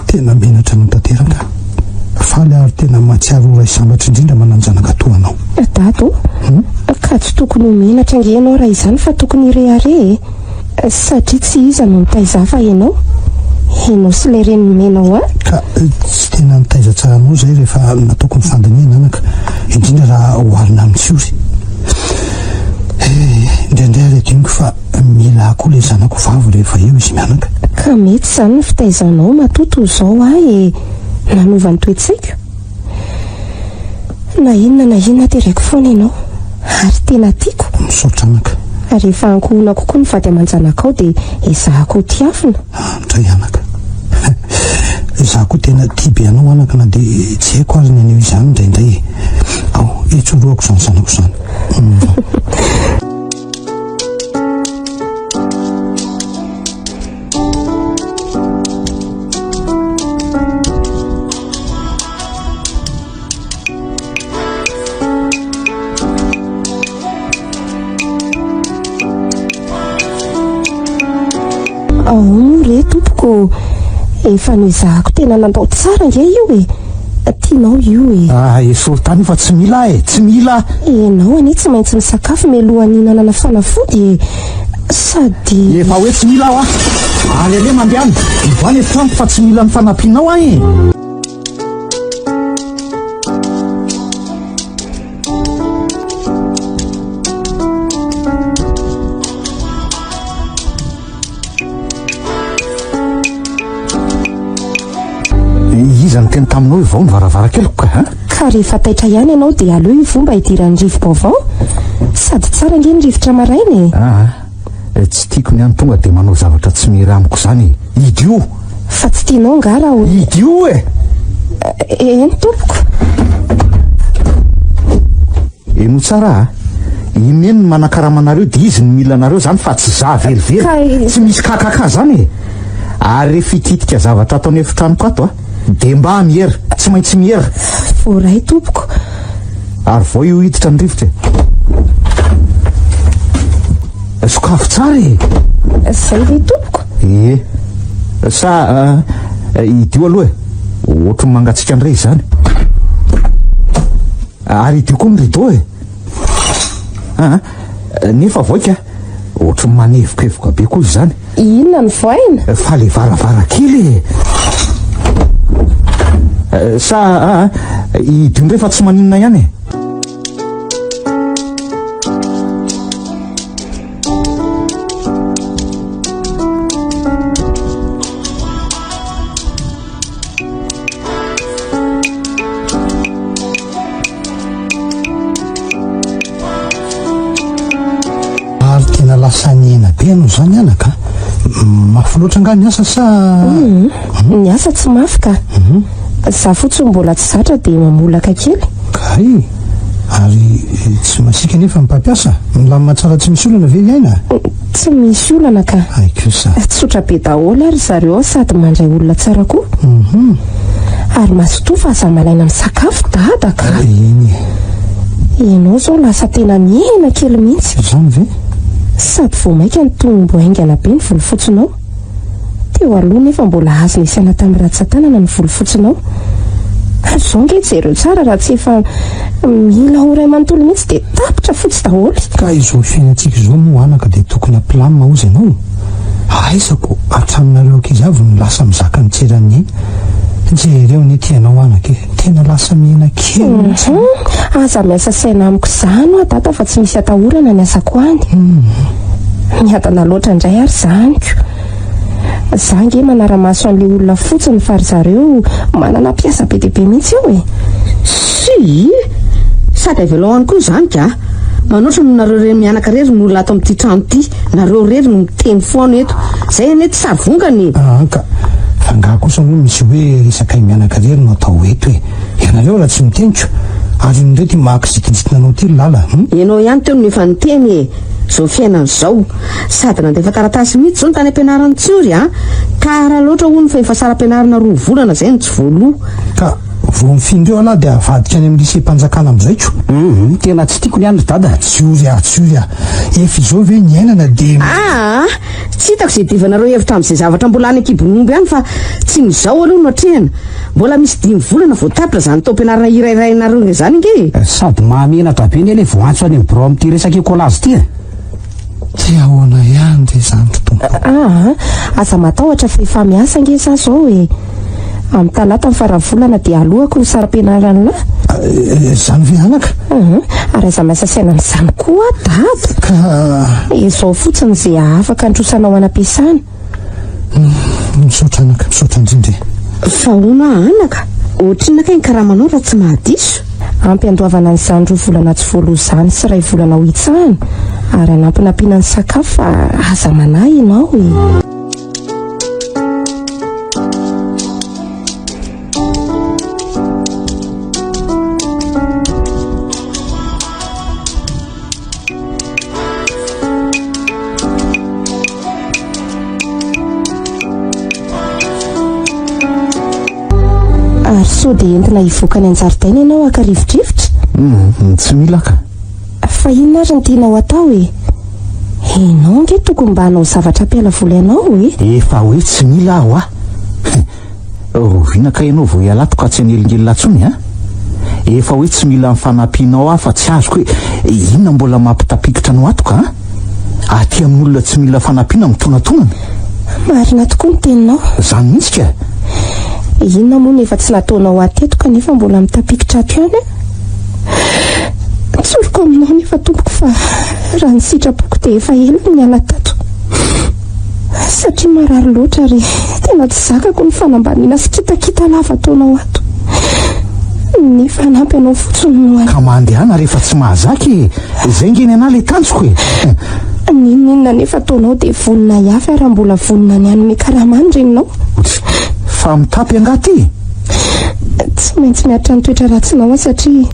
tena menatra no tanteraka faly ary tena matsiaro ray sambatra indrindra mananjanaka toanao dado ka tsy tokony homenatra nge ianao raha izany fa tokony irehare satria tsy iza no nitaiza fa ianao sy ilay reny nomenao ka tsy tena nitaiza tsara anao zay rehefa nataoko ny fandiniana anaka indrindra raha hoarina amintsiory indraindray arediniko fa mila koa ilay zanako vavy rehefa eo izy mianaka ka mety zany ny fitaizanao matoto zao nanova ny toetsaiko na inona tereko foana ianao ary tena tiako misaotra anaka rehefa ankohona kokoa ny vady aman-janakao dia izahako ho tiafina ndray anaka izaho koa tena tia be anao anaka na dia tsy haiko ary ny aneo izany indraindray ao etsoroako zany zanako zany re tompoko efa noizahako tena nandao tsara nge io tianao io esotany fa tsy mila tsy mila enao ane tsy maintsy misakafo mialohan'ny hinanana fanafody sady efa hoe tsy mila aho alele mandeany ivoany efitrano fa tsy mila ny fanampianao ahy izany teny taminao ivao ny varavarankeloko ka rehefa taitra ihany ianao dia aleo ivo mba hidiran'ny rivo-baovao sady tsara nge ny rivotra marainy tsy tiako ny any tonga dia manao zavatra tsy mira amiko zany idio fa tsy tianao ngara idio eny tompoko eno tsara ineny ny manakaramanareo dia izy ny mila anareo zany fa tsy za velively tsy misy kakaka zany ary rehefa hititika zavatra ataony efitranoko ato dia mba miera tsy maintsy miera voray tompoko ary vao io hiditra ny rivotra sokafo tsara zay le tompoko sa idio aloha ohatry ny mangatsika andray zany ary idio koa ny rideau nefa voika ohatry ny manevokevoka be koa izy zany inona ny voaina fa le varavarakely sa idio ndray fa tsy maninona ihany zany anaka mafy loatra nga ny asa sa ny asa tsy mafy ka za fotsiny mbola tsy zatra dia mamolaka kely kay ary tsy masika nefa mipampiasa milamina tsara tsy misy olana ve iaina tsy misy olana ka aikosa tsotra be daholo ary zareo sady mandray olona tsara koa ary masotoa fa aza malaina misakafo dada ka iny ianao zao lasa tena miena kely mihitsy zany ve sady vo maika ny tombo haingana be ny volofotsinao teo aloha nefa mbola azo nisana tamin'ny ratsan-tanana ny volofotsinao ary zao nge jereo tsara raha tsy efa mila ho ray manontolo mihitsy dia tapitra fotsy daholo ka izao fiainantsika izao moa anaka dia tokony aplamina ozy ianao aisako atraminareo akizy avy no lasa mizaka nytserany jereo ny tianao anaka tena lasa miena kely aza miasa saina amiko zany a data fa tsy misy atahorana ny asako any miadana loatra indray ary zanyko za nge manara-maso an'le olona fotsiny fary zareo manana mpiasa be deaibe mihitsy eo e sy sady avelohany koa zany ka manoatra no nareo reny mianaka rery no olona ato amin'ity trano ity nareo rery no miteny foana eto zay ane tsy sarivongany ka fa nga kosa moa misy hoe resaka mianaka rery no atao eto hoe ianareo raha tsy miteniko ary nirety mahakizitinjitinanao ty lala ianao ihany teo no efa niteny e zao fiainana zao sady nandefa taratasy mihitsy zao ny tany ampianarany tsory ka raha loatra ho ny fa efa sara ampianarana 2 volana zay ny tsy voaloha ka vo mifindreo alahy dia avadika any amin'ny lyseam-panjakana amin'izayko tena tsy tiako ny andro dada tsy ory efa izao ve ny ainana dia tsy hitako zay divanareo hevitra amin'izay zavatra mbola any akibon'omby ihany fa tsy mizao aloha no atrehana mbola misy 5 volana vao tapitra zany tao ampianarana irairainareo zany nge sady mahamenatra be ny le voantso any amin'ny bro amin'ity resaka ekolazy ty ty ahoana ihany de zany tompoko aza matahotra fa efa miasa nge za zao e amin'ny talata ny faravolana dia alohako ny saram-pianarana zany ve anaka ary aza miasa saina n'izany koa dada ka izao fotsiny zay afaka androsanao anam-piasana misaotra anaka misaotra indrindra fa ona anaka ohatrinaka ny karamanao raha tsy mahadiso ampiandoavana n'izany 2 volana tsy voaloha zany sy 2 volana ho itsahana ary anampinampiana ny sakafo fa aza manahy ianao e ary so dia entina hivoaka ny anjaridaina ianao akarivodrivotra tsy mila ka fa inona ary ny tianao atao e ianao nge tokony mba hanao zavatra ampiala vola ianao e efa hoe tsy mila aho inaka ianao vo ialato ka tsy anelingelina ntsony efa hoe tsy mila mifanampianao fa tsy azoko hoe inona mbola mampitapikitra anao atoka aty amin'olona tsy mila fanampiana mitonatonana marina tokoa ny teninao zany mihitsy ka inona moa nefa tsy nataonao ateto kanefa mbola mitapikitra ato ihany tsoroko aminao nefa tompoko fa raha ny sitrapoko dia efa ela ny ala tato satria marary loatra ary tena tsy zakako ny fanambaniana sy kitakita lava taonao ato nefa nampy anao fotsiny no ka mandehana rehefa tsy mahazaky zay ngeny ana le tanjoko e ninona nefa taonao dia vonina ihafy raha mbola vonina ny anome karamany reninao fa mitapy angaty tsy maintsy miatra ny toetra ratsinao satria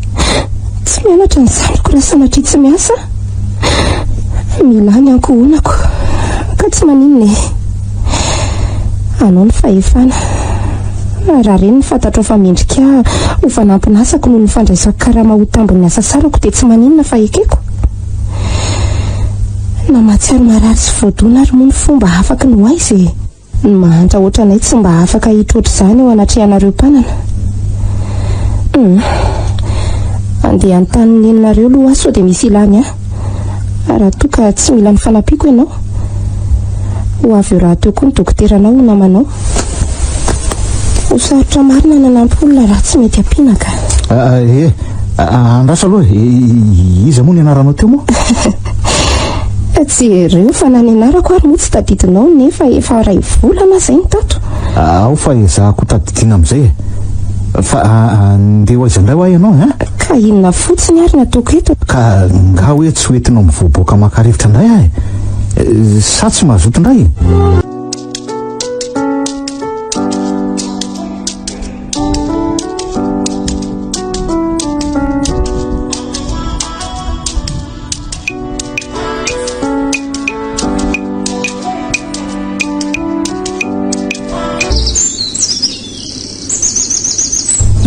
tsy mianatra ny zandroko raha sanatria tsy miasa mila ny ankohonako ka tsy maninona anao ny fahefana raha reny ny fantatro fa mendrika ho fanampinasako noho ny fandraisako karama ho tambon'ny asa sarako dia tsy maninona fa ekeko na matsiaro marary sy voadona ary moa ny fomba afaka no aizy ny mahantra oatra anay tsy mba afaka hitroatra izany eo anatrehanareo mpanana andeha anytany neninareo aloha aso dia misy ilany raha toka tsy mila ny fanampiako ianao ho avy eo raha teo koa ny dokoteranao ho namanao ho sarotra marina nanampy olona raha tsy mety ampiana ka andraso aloha iza moa ny anaranao teo moa tsy ireo fa na ny anarako ary moa tsy tadidinao nefa efa 2 volana zay ny tato ao fa ezahako tadidiana amin'izay fa ndeha ho aizandray ho ahy ianao ka inona fotsiny ary nataoko eto ka nga hoe tsy hoentinao mivoaboaka maka-rivotra indray ahy sa tsy mahazoto indray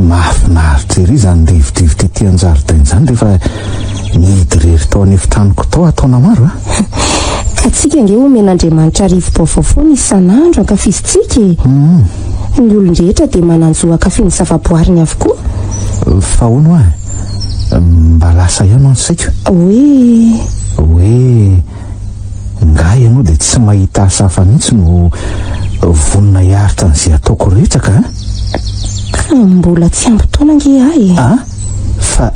mahafinaritra ery zany rivodrivotra ety an-jaridaina zany rehefa nihidirery tao anefitranoko tao ataona maro a ka tsika nge omen'andriamanitra rivo baovaofoana isan'andro ankafizitsika ny olon-drehetra dia mananjo akafiany zavaboariny avokoa fa hono a mba lasa ihany any saiko hoe nga ianao dia tsy mahita asafa mihitsy no vonina hiaritra n'izay ataoko rehetra ka mbola tsy ambotaona nge ahy fa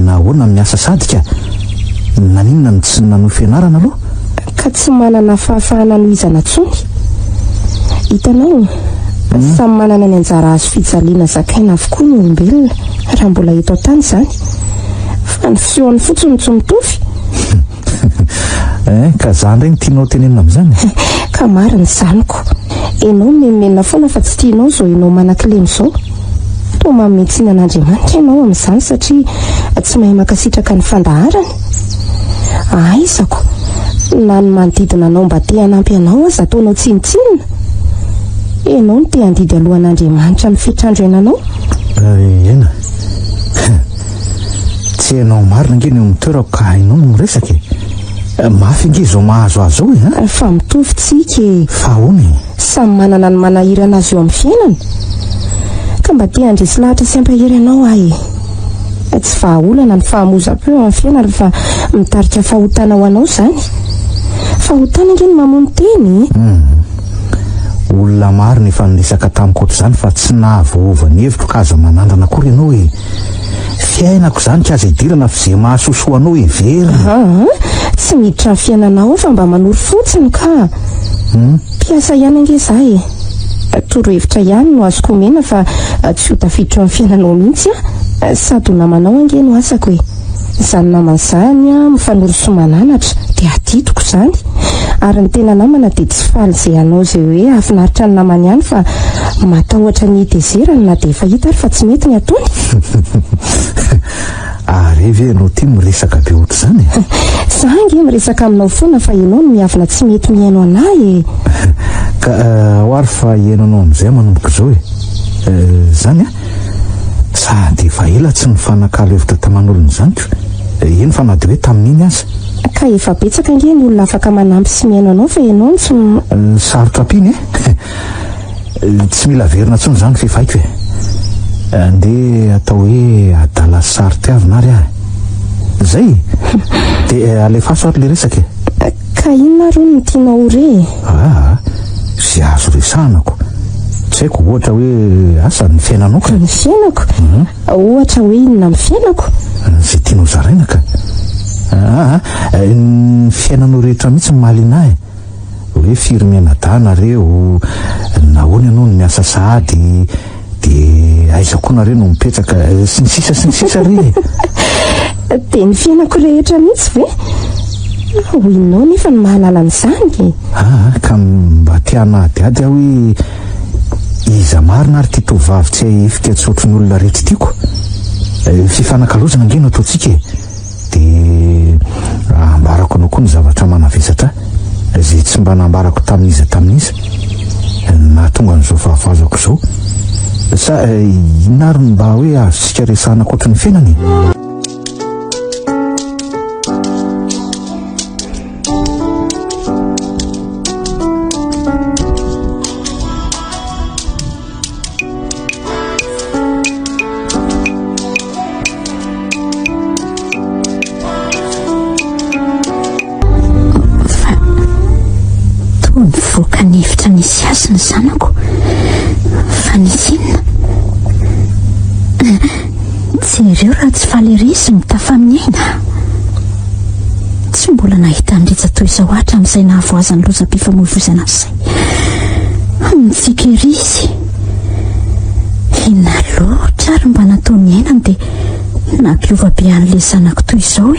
nahoana miasa sadika naninona ny tsy nanohy fianarana aloha ka tsy manana fahafahana nohizana tsony hitanao samy manana ny anjara azo fijaliana zakaina avokoa ny olombelona raha mbola eto tany zany fa ny fisehoany fotsiny tsy mitovy ka zany regny tianao tenenina amin'izany ka mariny zaniko ianao memenina foana fa tsy tianao zao ianao manan-kilemy zao to mametsina an'andriamanitra ianao amin'izany satria tsy mahay makasitraka ny fandaharany aizako na ny manodidina anao mba te hanampy anao aza ataonao tsinitsinina ianao no te handidy alohan'andriamanitra mifitrandro iananao ena tsy hainao marina nge ny mitoerako ka hainao no miresaka mafy nge zao mahazo azo ao fa mitovy tsika fa hony samy manana ny manahirana azy eo amin'ny fiainana ka mba te handresy lahatra sy ampahery anao ahy tsy vahaolana ny fahamozam-peo amin'ny fiainana fa mitarika fahotana ho anao zany fahotana nge ny mamono teny olona maro ny faniresaka tamiko oatra zany fa tsy nahavoova ny hevitro ka aza manandrana akory ianao hoe fiainako zany ka aza hidirana fa zay mahasosoanao everina tsy miditra ny fiainanao fa mba manoro fotsiny ka mpiasa ihany ange zahy torohevitra ihany no azoko omena fa tsy ho tafiditra amin'ny fiainanao mihitsy sady ho namanao ange no asako zany naman'izany mifanoro somananatra dia adidiko zany ary ny tena namana dia tsy faly zay anao zay hoe afinaritra ny namany ihany fa matahotra ny hitezerany na dia efa hita ary fa tsy mety ny ataony ary ve ianao tia miresaka be oatra zany za nge miresaka aminao foana fa ianao no miavina tsy mety mihaino anahy ka oary fa hiainanao amin'izay manomboka zao zany sady efa ela tsy nifanakalo hevitra taman'olona zany ko eny fa na dia hoe tamin'iny aza ka efa betsaka nge ny olona afaka manampy sy mihaino anao fa ianao tsy sarotra apiny tsy mila verina tsony zany fefaiko andeha atao hoe adala saritiavinary ahy zay dia alefaso ary le resaka ka inona ro ny tianao re zay azo resanako tsy haiko ohatra hoe asa ny fiainanao ka ny fiainako ohatra hoe inona amin'ny fiainako zay tianao zaraina ka ny fiainanao rehetra mihitsy malinahy hoe firy mianadana reo nahoana ianao no miasa sady dia aizako nareo no mipetraka sy ny sisa re dia ny fiainako rehetra mihitsy ve ho inao nefa ny mahalala n'izany ka mba tianadiady aho hoe iza marina ary ty tovavy tsy efika tsotro ny olona rehetra tiako fifanakalozana nge no ataontsika dia ambarako anao koa ny zavatra manavesatra zay tsy mba nambarako tamin'iza na tonga n'izao fahavazako zao sa inary mba hoe azosika resahana koatra ny fiainany voaka ny hevitra nisy azy ny zanako fa nisy inona jereo raha tsy faly ery izy mitafa amin'ny aina tsy mbola nahita nydretsa toy izao ahatra amin'izay nahavoazany lozam-pifamoivoizana izay mitsika ery izy inona loatra ary mba natao ny ainany dia nampiova be an'ilay zanako toy izao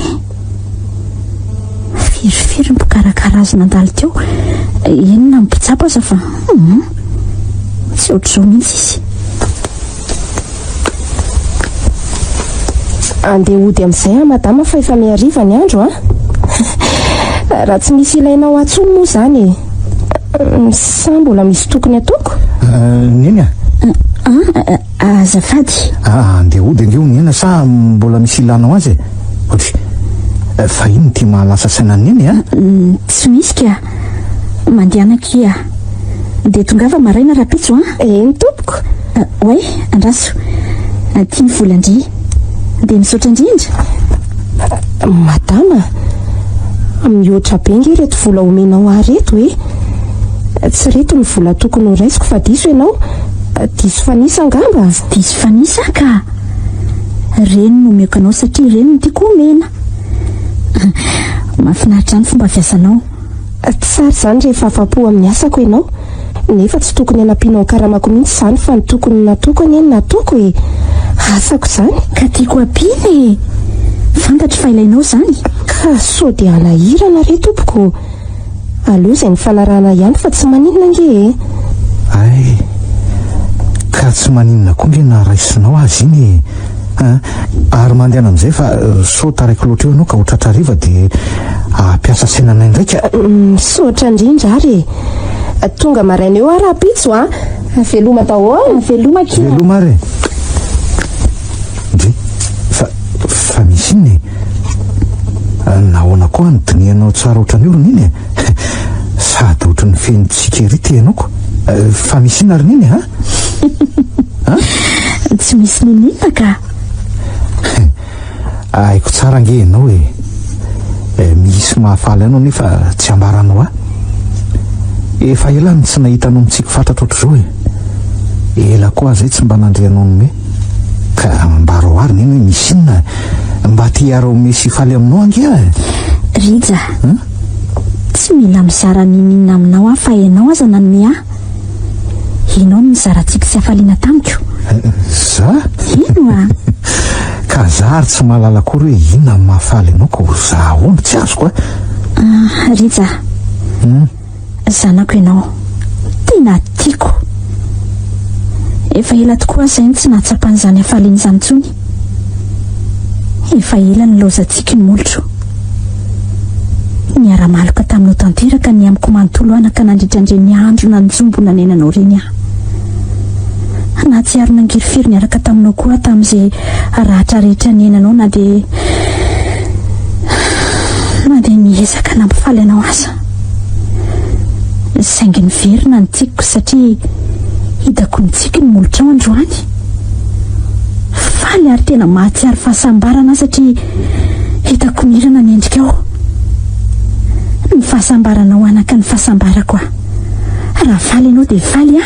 Firy mikarakara azy nandalo teo. Enona mipitsapa aza fa tsy ohatr'izao mihitsy izy. Andeha ody amin'izay madama fa efa miariva ny andro raha tsy misy ilainao atsolo moa zany sa mbola misy tokony ataoko? Neny Azafady. Andeha ody angeo nena sa mbola misy ilanao azy otry fa ino ty mahalasa saina neny Tsy misy ka mandehanako dia tongava maraina rapitso ny tompoko. Oe andraso tia ny volandria dia misaotra indrindra. Madama mihoatra be nge reto vola omenao areto tsy reto ny vola tokony ho raisiko fa diso ianao. Diso fanisa angamba. Diso fanisa ka reny no omeko anao satria reny no tiako omena. Mahafinaritra ny fomba fiasanao. Tsara izany rehefa afa-po amin'ny asako ianao nefa tsy tokony hanampianao karamako mihitsy izany fa ny tokony nataoko eny nataoko asako izany. Ka tiako ampiny fantatro fa ilainao izany. Ka sao dia alahirana re tompoko. Aleo izay ny fanarahana ihany fa tsy maninona nge ay ka tsy maninona koa nge na raisinao azy iny ary mandehana amin'izay fa sao taraiko loatra eo ianao ka hotratrariva dia ampiasa sainanay ndraika. Misaotra indrindra ary tonga maraina eo rapitso veloma daholo. Veloma ary ndre fa misy iny nahoana koa nodinianao tsara ohatrany eo roniny sady ohatrany fenitsika ery ty ianao ko fa misy iny ary niny tsy misy ninina ka aiko tsara nge ianao misy mahafaly anao nefa tsy ambaranao efa ela ny tsy nahitanao mitsika fantatra ohatr'izao ela koa zay tsy mba nandreanao nome ka mbaro ary neny hoe misy inona mba tiaro mesy faly aminao ange Rija tsy mila mizara ninina aminao fa ianao aza nanome ianao nizarantsika tsy hafaliana tamiko. Za? Ino ka za ary tsy mahalala kory hoe inona ny mahafaly anao ka ho za ahoana tsy azoko Rija zanako ianao tena tiako. Efa ela tokoa izay tsy nahatsapan'izany hafaliana izany intsony. Efa ela ny laozantsika ny molotro niara-maloka taminao tanteraka ny amiko manontolo anaka nandritrandre ny andro na nijombo nanenanao reny nahatsiaro nangiryfiry niaraka taminao koa tamin'izay rahatra rehetra niainanao na dia miezaka nampifaly anao aza saingy niverina ny tiako satria hitako nitsika ny molotra ao androany faly ary tena mahatsiaro fahasambarana satria hitako mirana ny endrika ao ny fahasambaranao anaka ny fahasambarako raha faly ianao dia faly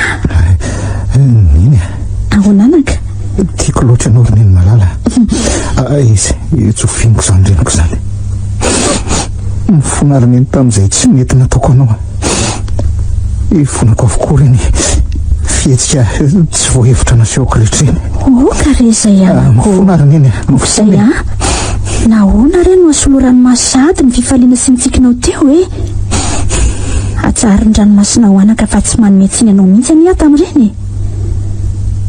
niny ahonanaka tiako loatra anao roneny malala izy tsofiniko izany reniko izany mifona ary neny tamin'izay tsy mety nataoko anao ifonako avokoa reny fihetsika tsy voahevitra nasehoako rehetreny ka re izay mifona ary neny izay nahoana re no asoloranomasady ny fifaliana sy nitsikinao teo atsary ny ranomasina ho anaka fa tsy manome tsiny anao mihitsy any tamin'ireny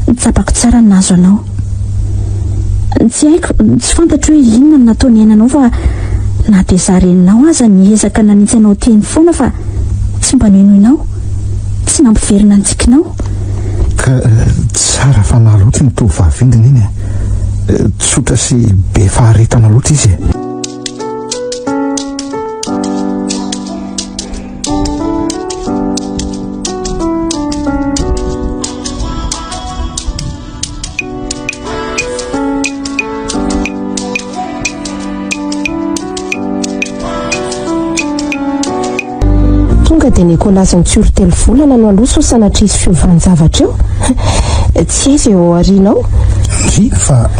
nitsapako tsara ny nazo anao tsy haiko tsy fantatro hoe inona ny natao ny ainanao fa na dia zareninao aza niezaka nanitsy anao teny foana fa tsy mba noinoinao tsy nampiverina nitsikinao ka tsara fanahy loatra ny tovavindina iny tsotra sy be faharetana loatra izy tonga dia Nicolas nitsoro telo volana no aloha sanatrisy fiovanjavatra eo tsy aiza eo arinao ry fa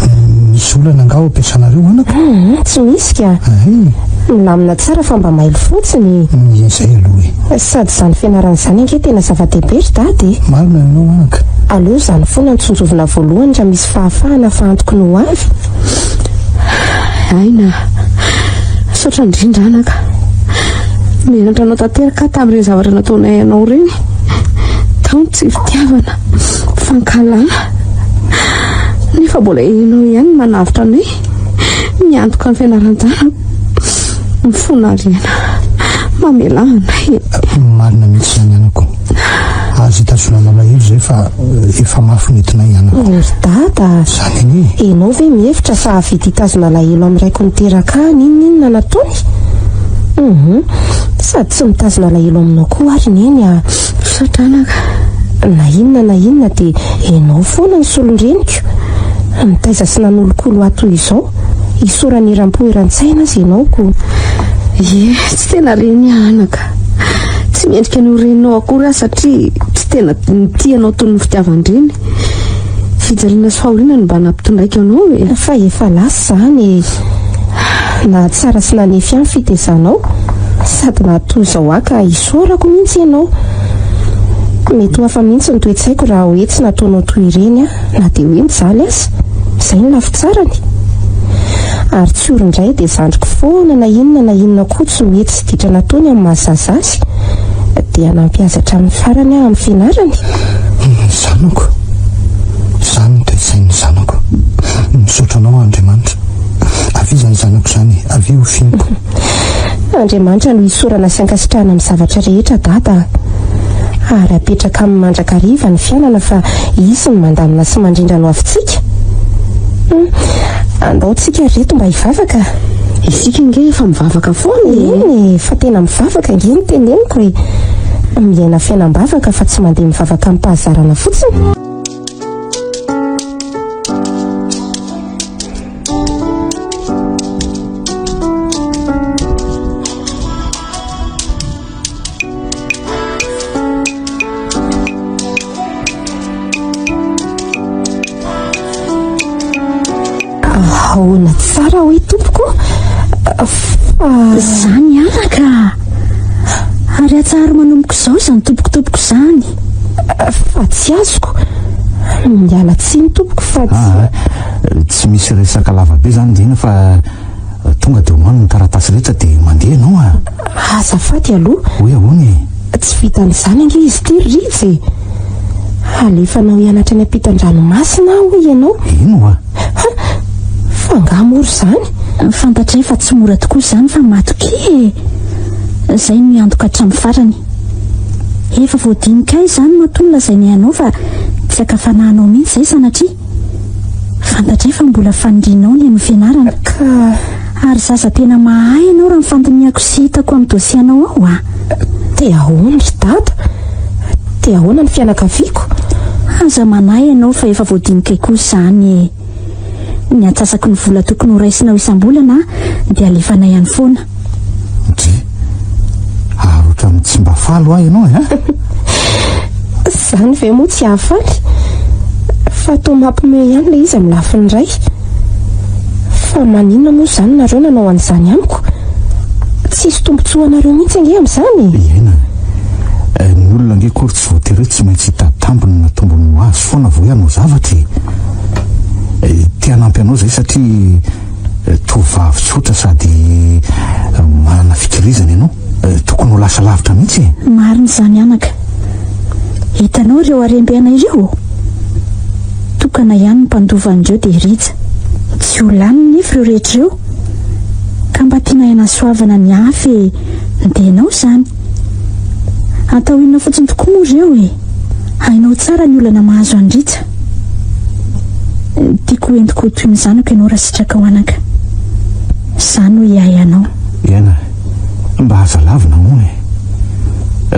misy olana angao ampiasanareo anako tsy misy ka milamina tsara fa mba mailo fotsiny izay aloha sady izany fianaran'izany ange tena zava-dehibe ry dady marina ianao anaka aleo izany foana nitsonjovina voalohany raha misy fahafahana fahantoko no avy aina saotra indrindra anaka menatra anao tanteraka tamin'ireny zavatra nataonay ianao reny. Tao ny tsy fitiavana, fankalana, nefa mbola ianao ihany manavitra anay, miantoka ny fianaran-janako, mifonariana, mamelana. Marina mihitsy zany anako, azo hitazonana mahelo zay fa efa mafy nentinay ianako. Ry dada, zany anie enao ve mihevitra sa vita hitazona lahelo amin'ny raiko niteraka ninona nataony? Sady tsy mitazona lahelo aminao koa ary neny a. Satranaka na inona dia enao foana ny solondreniko. Nitaiza sy nanolokolo ato izao, isorany eram-poeran-tsaina azy ianao ko. Tsy tena reny anaka, tsy miendrika ny orenao akory satria tsy tena nitianao toy ny fitiavan-dreny. Fijaliana sy fahoriana no mba nampitondraika anao e. Fa efa lasa zany na tsara sy nanefy amin'ny fitezanao, sady natoy-zao aka isorako mihitsy ianao. Mety ho hafa mihitsy ny toe-tsaiko raha hoe tsy nataonao toy ireny na dia hoe mijaly aza. Izay ny lafy tsarany. Ary tsy orindray dia zandriko foana na inona koa tsy hoe tsy ditra nataony amin'ny mahazaza azy, dia nampiaza hatramin'ny farany amin'ny fianarany. Zanako, zany no toe-tsain'ny zanako. Misaotranao Andriamanitra, avizany zanako zany, avy ho finiko. Andriamanitra no isorana sy ankasitrahana amin'ny zavatra rehetra dada, ary apetraka amin'ny mandrakariva ny fiainana fa izy ny mandamina sy mandrindra no avintsika. Andaontsika reto mba hivavaka. Isika nge efa mivavaka foana. Eny, fa tena mivavaka nge ny teneniko e. Miaina fiainam-bavaka fa tsy mandeha mivavaka amin'ny mpahazarana fotsiny. Ahoana tsara hoe tompoko, Zany anaka, ary atsahary manomboka izao izany tompoko izany. Fa tsy azoko, miala tsiny tompoko fa tsy misy resaka lavabe zany dina fa tonga dia homano ny taratasy rehetra dia mandeha ianao a. Azafady aloha. Hoe ahoana e? Tsy vitan'izany ange izy ty rizy. Alefanao hianatra ny ampitan-dranomasina hoy ianao. Ino a? Fa angamoro zany. Fantatray fa tsy mora tokoa izany fa matoky e. Izay no miantoka hatramin'ny farany. Efa voadinika izany matonona izay ny anao fa tsy akafanahanao mihitsy izay sanatria. Fantatray fa mbola fanindrinao ny amin'ny fianarana. Ary zaza tena mahay ianao raha mifantoniako sy hitako amin'ny dosianao ao a. Dia ahoana ry dada? Dia ahoana ny fianakaviako? Aza manahy ianao fa efa voadinika koa izany e. Ny atsasako ny vola tokony ho raisinao isam-bolana dia alefanay ihany foana. Ary ohatran'ny tsy mba falo ahy ianao Zany ve moa tsy hahafaly? Fa toa mampime ihany le izy amin'ny lafiny iray. Fa maninona moa zany nareo nanao an'izany amiko? Tsisy tombontsoanareo mihitsy ange amin'izany. Iaina, ny olona nge kory tsy voatery tsy maintsy hitady-tambiny na tombony ho azy foana vao hanao zavatra. Tia nampy anao zay satria tovavy tsotra sady manana fikirizana ianao, tokony ho lasa lavitra mihitsy. Marina izany anaka. Hitanao ireo harem-piana ireo? Tokana ihany ny mpandovan'ireo dia rija. Tsy ho lany nefa ireo rehetra ireo. Ka mba tiana hanasoavana ny hafa dia ianao izany. Atahoina fotsiny tokoa moa ireo e. Hainao tsara ny olana mahazo andritra. Tiako entiko toy ny zanako ianao raha sitraka ho anaka. Izany hoe ahy ianao. Iaina, mba aza lavina moa e.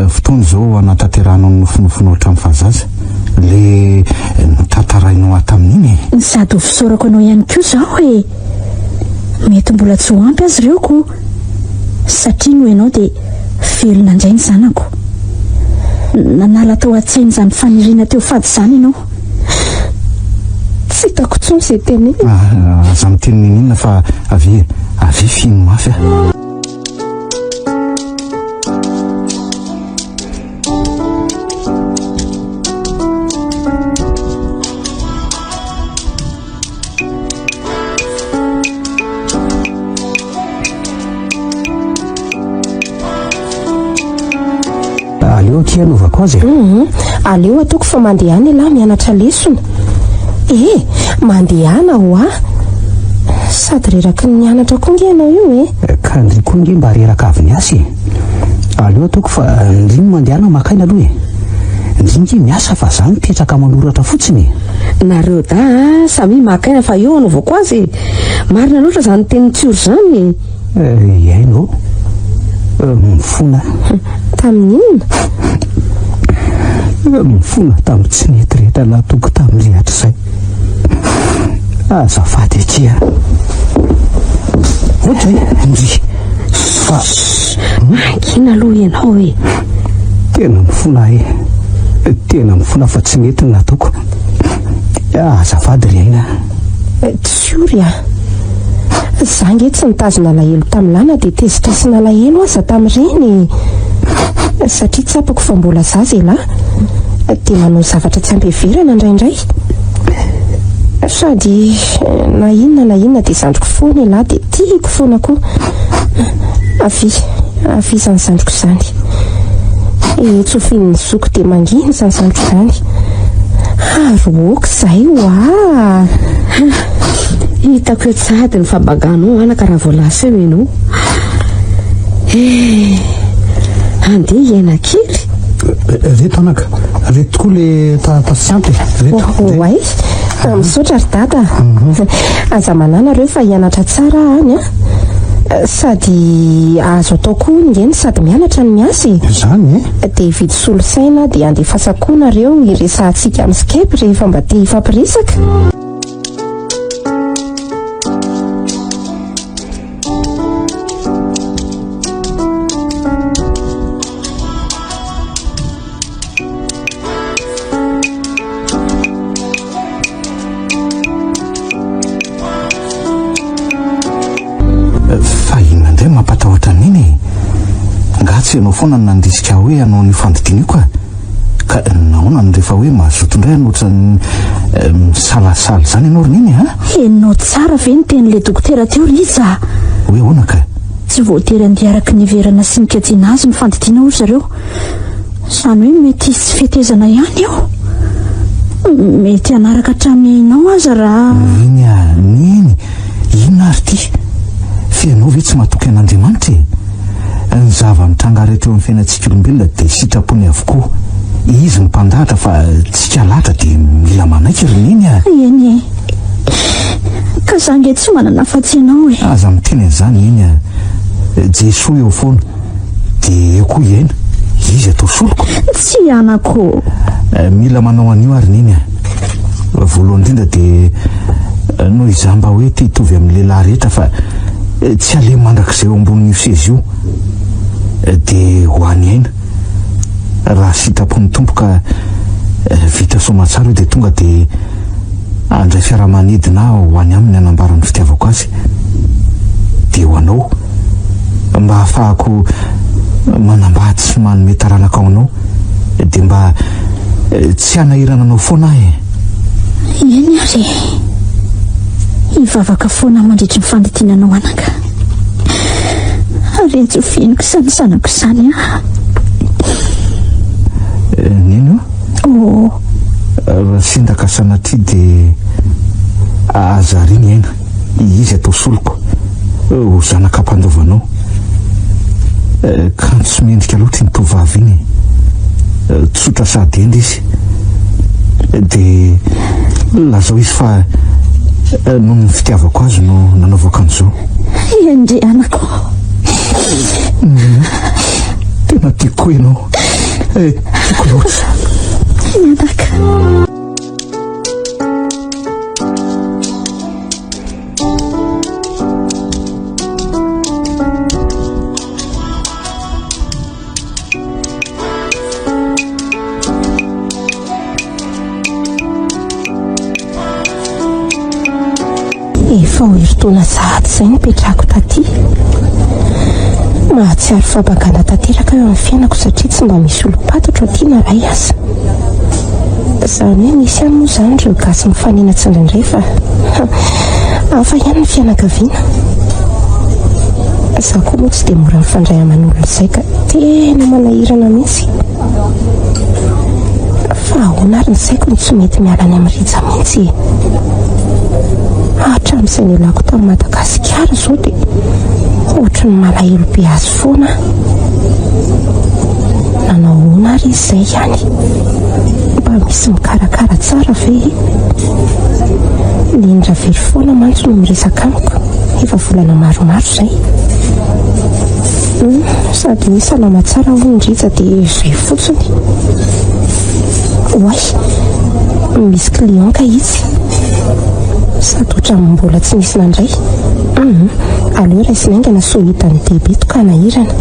Fotoana izao anatanteranao ny nofinofinao hatramin'ny fahazaza, le nitantarainao atamin'iny e. Sady ho fisaorako anao ihany koa izao e. Mety mbola tsy ho ampy azy ireo ko, satria noho ianao dia velona indray ny zanako. Nanala tao an-tsainy izany faniriana teo fady izany ianao. Tsy hitako intsony izay teny iny. Aza miteny ninina fa avy fino mafy a. ty anaovako azy aleo ataoko fa mandehana lahy mianatra lesona mandehana ho sady reraky ny mianatra koa nge ianao io ka ndry koa nge mba reraka avy ny asy aleo ataoko fa ndriny mandehana makaina aloha ndringe miasa fa za mipetraka manoratra fotsiny nareo da samy makaina fa eo anaovako azy marina loatra zany teny tsioro zany iainao mifona tamin'inona mifona tamin'ny tsy nety rehetra latoko tamin'ny rehatra izay azafady akia ohatra ndry fa ankina aloha ianao tena mifona tena mifona fa tsy nety ny nataoko azafady ry aina tsiory za nge tsy nitazona lahelo tamin'ny lana dia tezitresina lahelo aza tamin'ireny satria tsapako fa mbola zaza lahy dia manao zavatra tsy ampeverana indraindray sady na inona dia zandriko foana lahy dia tiako foana koa avy zany zandriko izany tsofin'ny zoko dia manginy zany zandriko izany aroaka izay hitako hoe tsady ny fambaganao anaka raha voalasa eo ianao andeha hiaina kely reto anaka reto tokoa le pasianty ay misaotra ry dada aza manana reo fa hianatra tsara any sady azo atao koa ngeny sady mianatra ny miasy zany dia hividy solosaina dia andefasakoanareo iresantsika amin'ny skype rehefa mba tia hifampiresaka anao foana ny nandisika hoe anao ny fandidina io ka naona ny rehefa hoe mazoto indray anoatra misalasala zany ianao roniny henonao tsara ve ny teny'le dokotera teo riza hoe hoana ka tsy voatery andeharaka niverana sy nikajina azy ny fandidina ory zareo zany hoe mety tsy fetezana ihany io mety anaraka hatraminao aza raha niny inona ary ty fi anao ve tsy mahatoky an'Andriamanitra ny zava-mitranga rehetra eo amin'ny fiainantsika olombelona dia sitrapony avokoa izy ny mpandahatra fa tsika lahatra dia mila manaiky roniny eny ka za nge tsy manana afa-tsy ianao aza miteny an'izany iny Jesoa eo foana dia eo koa iaina izy atao soloko tsy anako mila manao an'io ary niny voalohany indrindra dia noho izaho mba hoe tia hitovy amin'ny lehilahy rehetra fa tsy ale mandrak'izay eo ambonin'io seza io dia ho any aina raha sitrapon'ny tompo ka vita somatsara io dia tonga dia andray fiaramanidina ho any aminy anambarany fitiavako azy dia ho anao mba hahafahako manambady sy manome taranaka ao anao dia mba tsy hanahirana anao foana eny ary hivavaka foana mandritry ny fandidinanao anaka ary entsofiniko sany sanako izany nino raha sindaka sanatria dia azariny aina izy atao soloko ho zanaka ampandovanao kanto sy mendrika loatra ny tovavy iny tsotra sady endry izy dia lazao izy fa noho ny fitiavako azy no nanaovako an'izao endry anako tena tiako ianao tiako loatra mianaka efa hoeritoana sahady izay nipetrako taty mahatsiaro fabagana tanteraka eo amin'ny fiainako satria tsy mba misy olopatotra aty na ray aza zany hoe misy any moa zany reo gasy mifanena tsindraindray fa hafa ihany ny fianakaviana za koa moa tsy dia mora mifandray aman'olona izay ka tena manahirana mihitsy. Fa ahoana ary ny saiko ny tsy mety miala any amin'ny Rija mihitsy. Hatramin'izay nialako tamin'ny Madagasikara izao dia ohatry ny malahelo be azy foana. Nanao ahoana ary izy izay ihany? Mba misy mikarakara tsara ve? Indra very foana mantsy no miresaka amiko. Efa volana maromaro izay. Sady ny salama tsara ho ny Rija dia izay fotsiny. Oay, misy client ka izy. Sady ohatran'ny mbola tsy nisy nandray. Aleo raisiny aingana so hitany debito ka nahirana.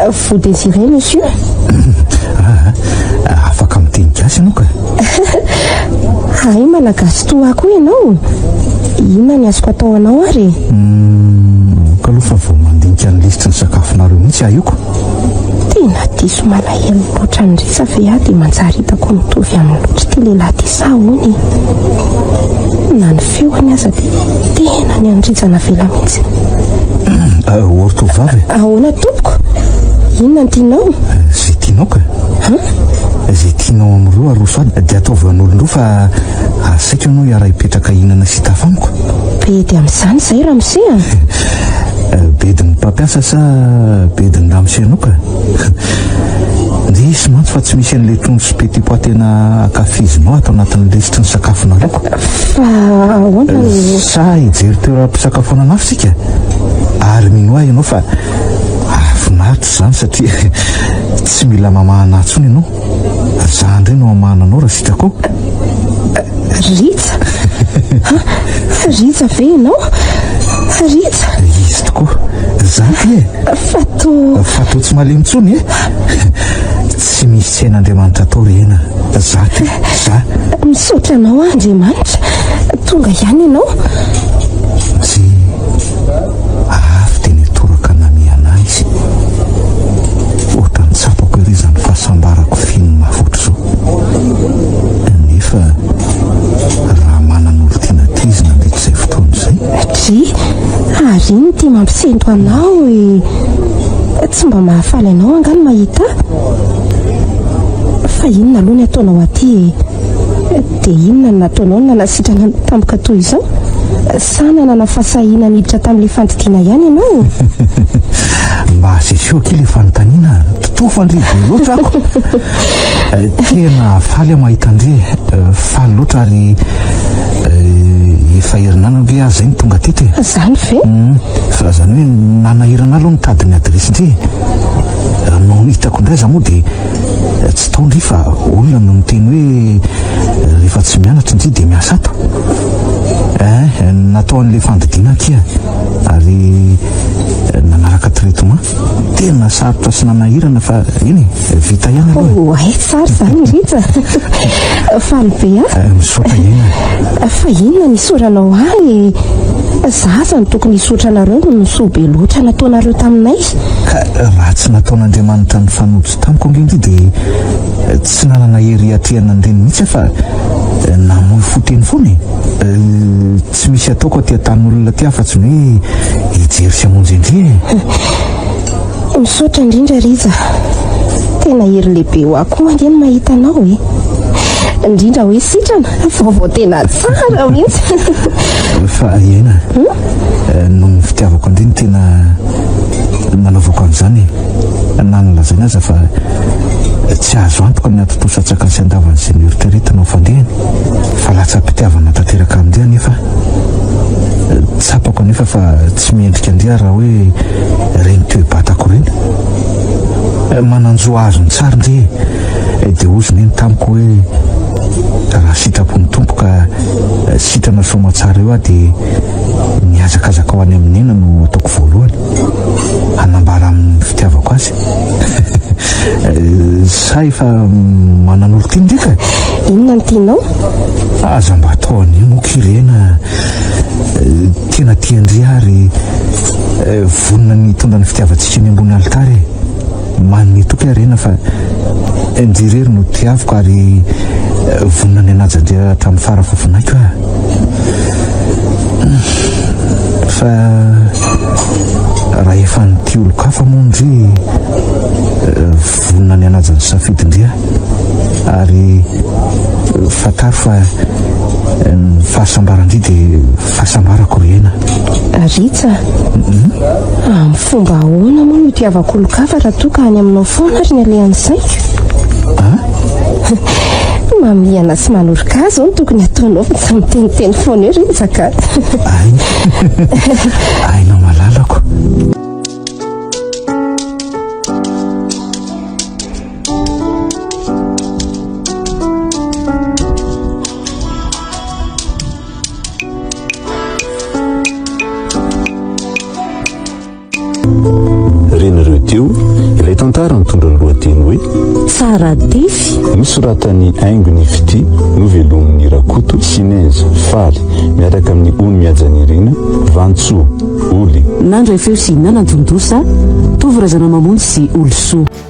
Vous désirez, monsieur? Afaka miteny gasy ianao ka? Ay, malagasy toako ianao. Inona ny azoko atao anao ary? Ka aloha fa vao mandinika ny lisitry ny sakafonareo mihitsy ayoko. Tena diso malahelo loatra ny Rija ve aho dia manjary hitako mitovy amin'ny loatra ty lehilahy ty sa hoany. Na ny feoany aza dia tena ny any Rija navela mihitsy. Orto vavy. Ahoana tompoko? Inona ny tianao? Zay tianao ka? Zay tianao amin'ireo arosoany dia ataovy an'olon-droa fa asaiko ianao hiara hipetraka hihinana sy hita famiko. Bedy amin'izany izay ramose a? Bedin'ny mpampiasa sa bedin'ny ramose anao ka? Nisy mantsy fa tsy misy an'ilay trondro sy petit pois tena akafizinao atao anatin'ny lisitry ny sakafonareo. Fa ahoana ny... Sa hijery toeram-pisakafoanana hafa sika? Ary mino ahy ianao fa afinaritra izany satria tsy mila mamahana atsony ianao. Za indray no mamahana anao raha sitrako. Rija? Rija ve ianao? Rija? Izy tokoa. Za ty Fa to tsy malemy intsony tsy misy tsy hain'Andriamanitra atao rena. Za ty. Za. Misaotra anao Andriamanitra. Tonga ihany ianao. Tsy afy dia nitoraka namiana izy. Ohatra ny tsapako ery izany fahasambarako fino mavotra izao. Nefa raha manan'olo tiana tizina ndraik'izay fotoana izay. Dry, ary iny tia mampisento anao tsy mba mahafaly anao angano mahita. Fa inona aloha ny ataonao aty dia inona ny nataonao nanasitrana tampoka toy izao? Sa nanana fahasahiana niditra tamin'ilay fandidiana ihany ianao? Mba aseseho kely fanontaniana tofo andrivo loatra ako. Tena faly aho mahita andre. Faly loatra ary efa herinana ve aho izay ny tonga teto e. Zany ve? Fa zany hoe nanahirana aloha nitady ny adresy ndre. No hitako indray za moa dia tsy tao ndry fa olona no miteny hoe rehefa tsy mianatra indry dia miasa ato. Natao an'ilay fandidiana kia ary nanaraka traitement. Tena sarotra sy nanahirana fa iny vita ihany aloha. Ay, tsara zany Rija. Faly be aho. Misaotra ihany. Fa inona nisoranao ahy? Zaza ny tokony hisotranareo no nisoa be loatra nataonareo taminay. Ka raha tsy nataon'Andriamanitra ny fanojo tamiko angindry dia tsy nanana hery atrehana andreny mihitsy fa namoy foteny foana tsy misy ataoko aty an-tan'olona ty afa tsy hoe hijery sy hamonjy indri. Misaotra indrindra Rija. Tena hery lehibe ho ako ange ny mahita anao indrindra hoe sitrana vaovao tena tsara mihitsy. Fa iaina no ny fitiavako andreny tena nanaovako an'izany na nolazaina aza fa tsy azo antoka ny atotosatsaka ny sy andavany izay nieritreretinao fandehany fa latsa-pitiavana tanteraka amin'indray nefa tsapako nefa fa tsy miendrika andrea raha hoe reny toe-batako reny mananjo azo ny tsara ndre dia ozony eny tamiko hoe raha sitrapony tompo ka sitrana somatsara eo aho dia niazakazaka ho any amin'ny ena no ataoko voalohany hanambara amin'ny fitiavako azy. Sa efa manan'olo ty ndraika? Inona ny tianao? Aza mba atao an'io mokirena tena tiandry ary vonona ny tondra ny fitiavantsika ny ambony alitary man'ny toky arena fa njerery no tiaviko ary vonina ny anajandrea hatramin'ny farafafonaiky fa raha efa nyty olo-kafa moandre vonina ny anajany safidindrea ary fataro fa ny fahasambarandry dia fahasambarako rena ritsa amin'ny fomba ahoana moa no tiavako olo-kafa raha toka any aminao foana ary ny alehan'ny saiko mamihana sy manoroka zao no tokony ataonao fa tsy miteniteny foana eo ritsaka ainao malalako renareo teo ilay tantara mitondra ny lohateny hoe tsara defy nosoratany aingony fity novelomin'ny rakoto sinaiza faly miaraka amin'ny ony miajanirina vantsoa oly nandray feo sy hinana ndondosa tovorazana mamonjy sy olosoa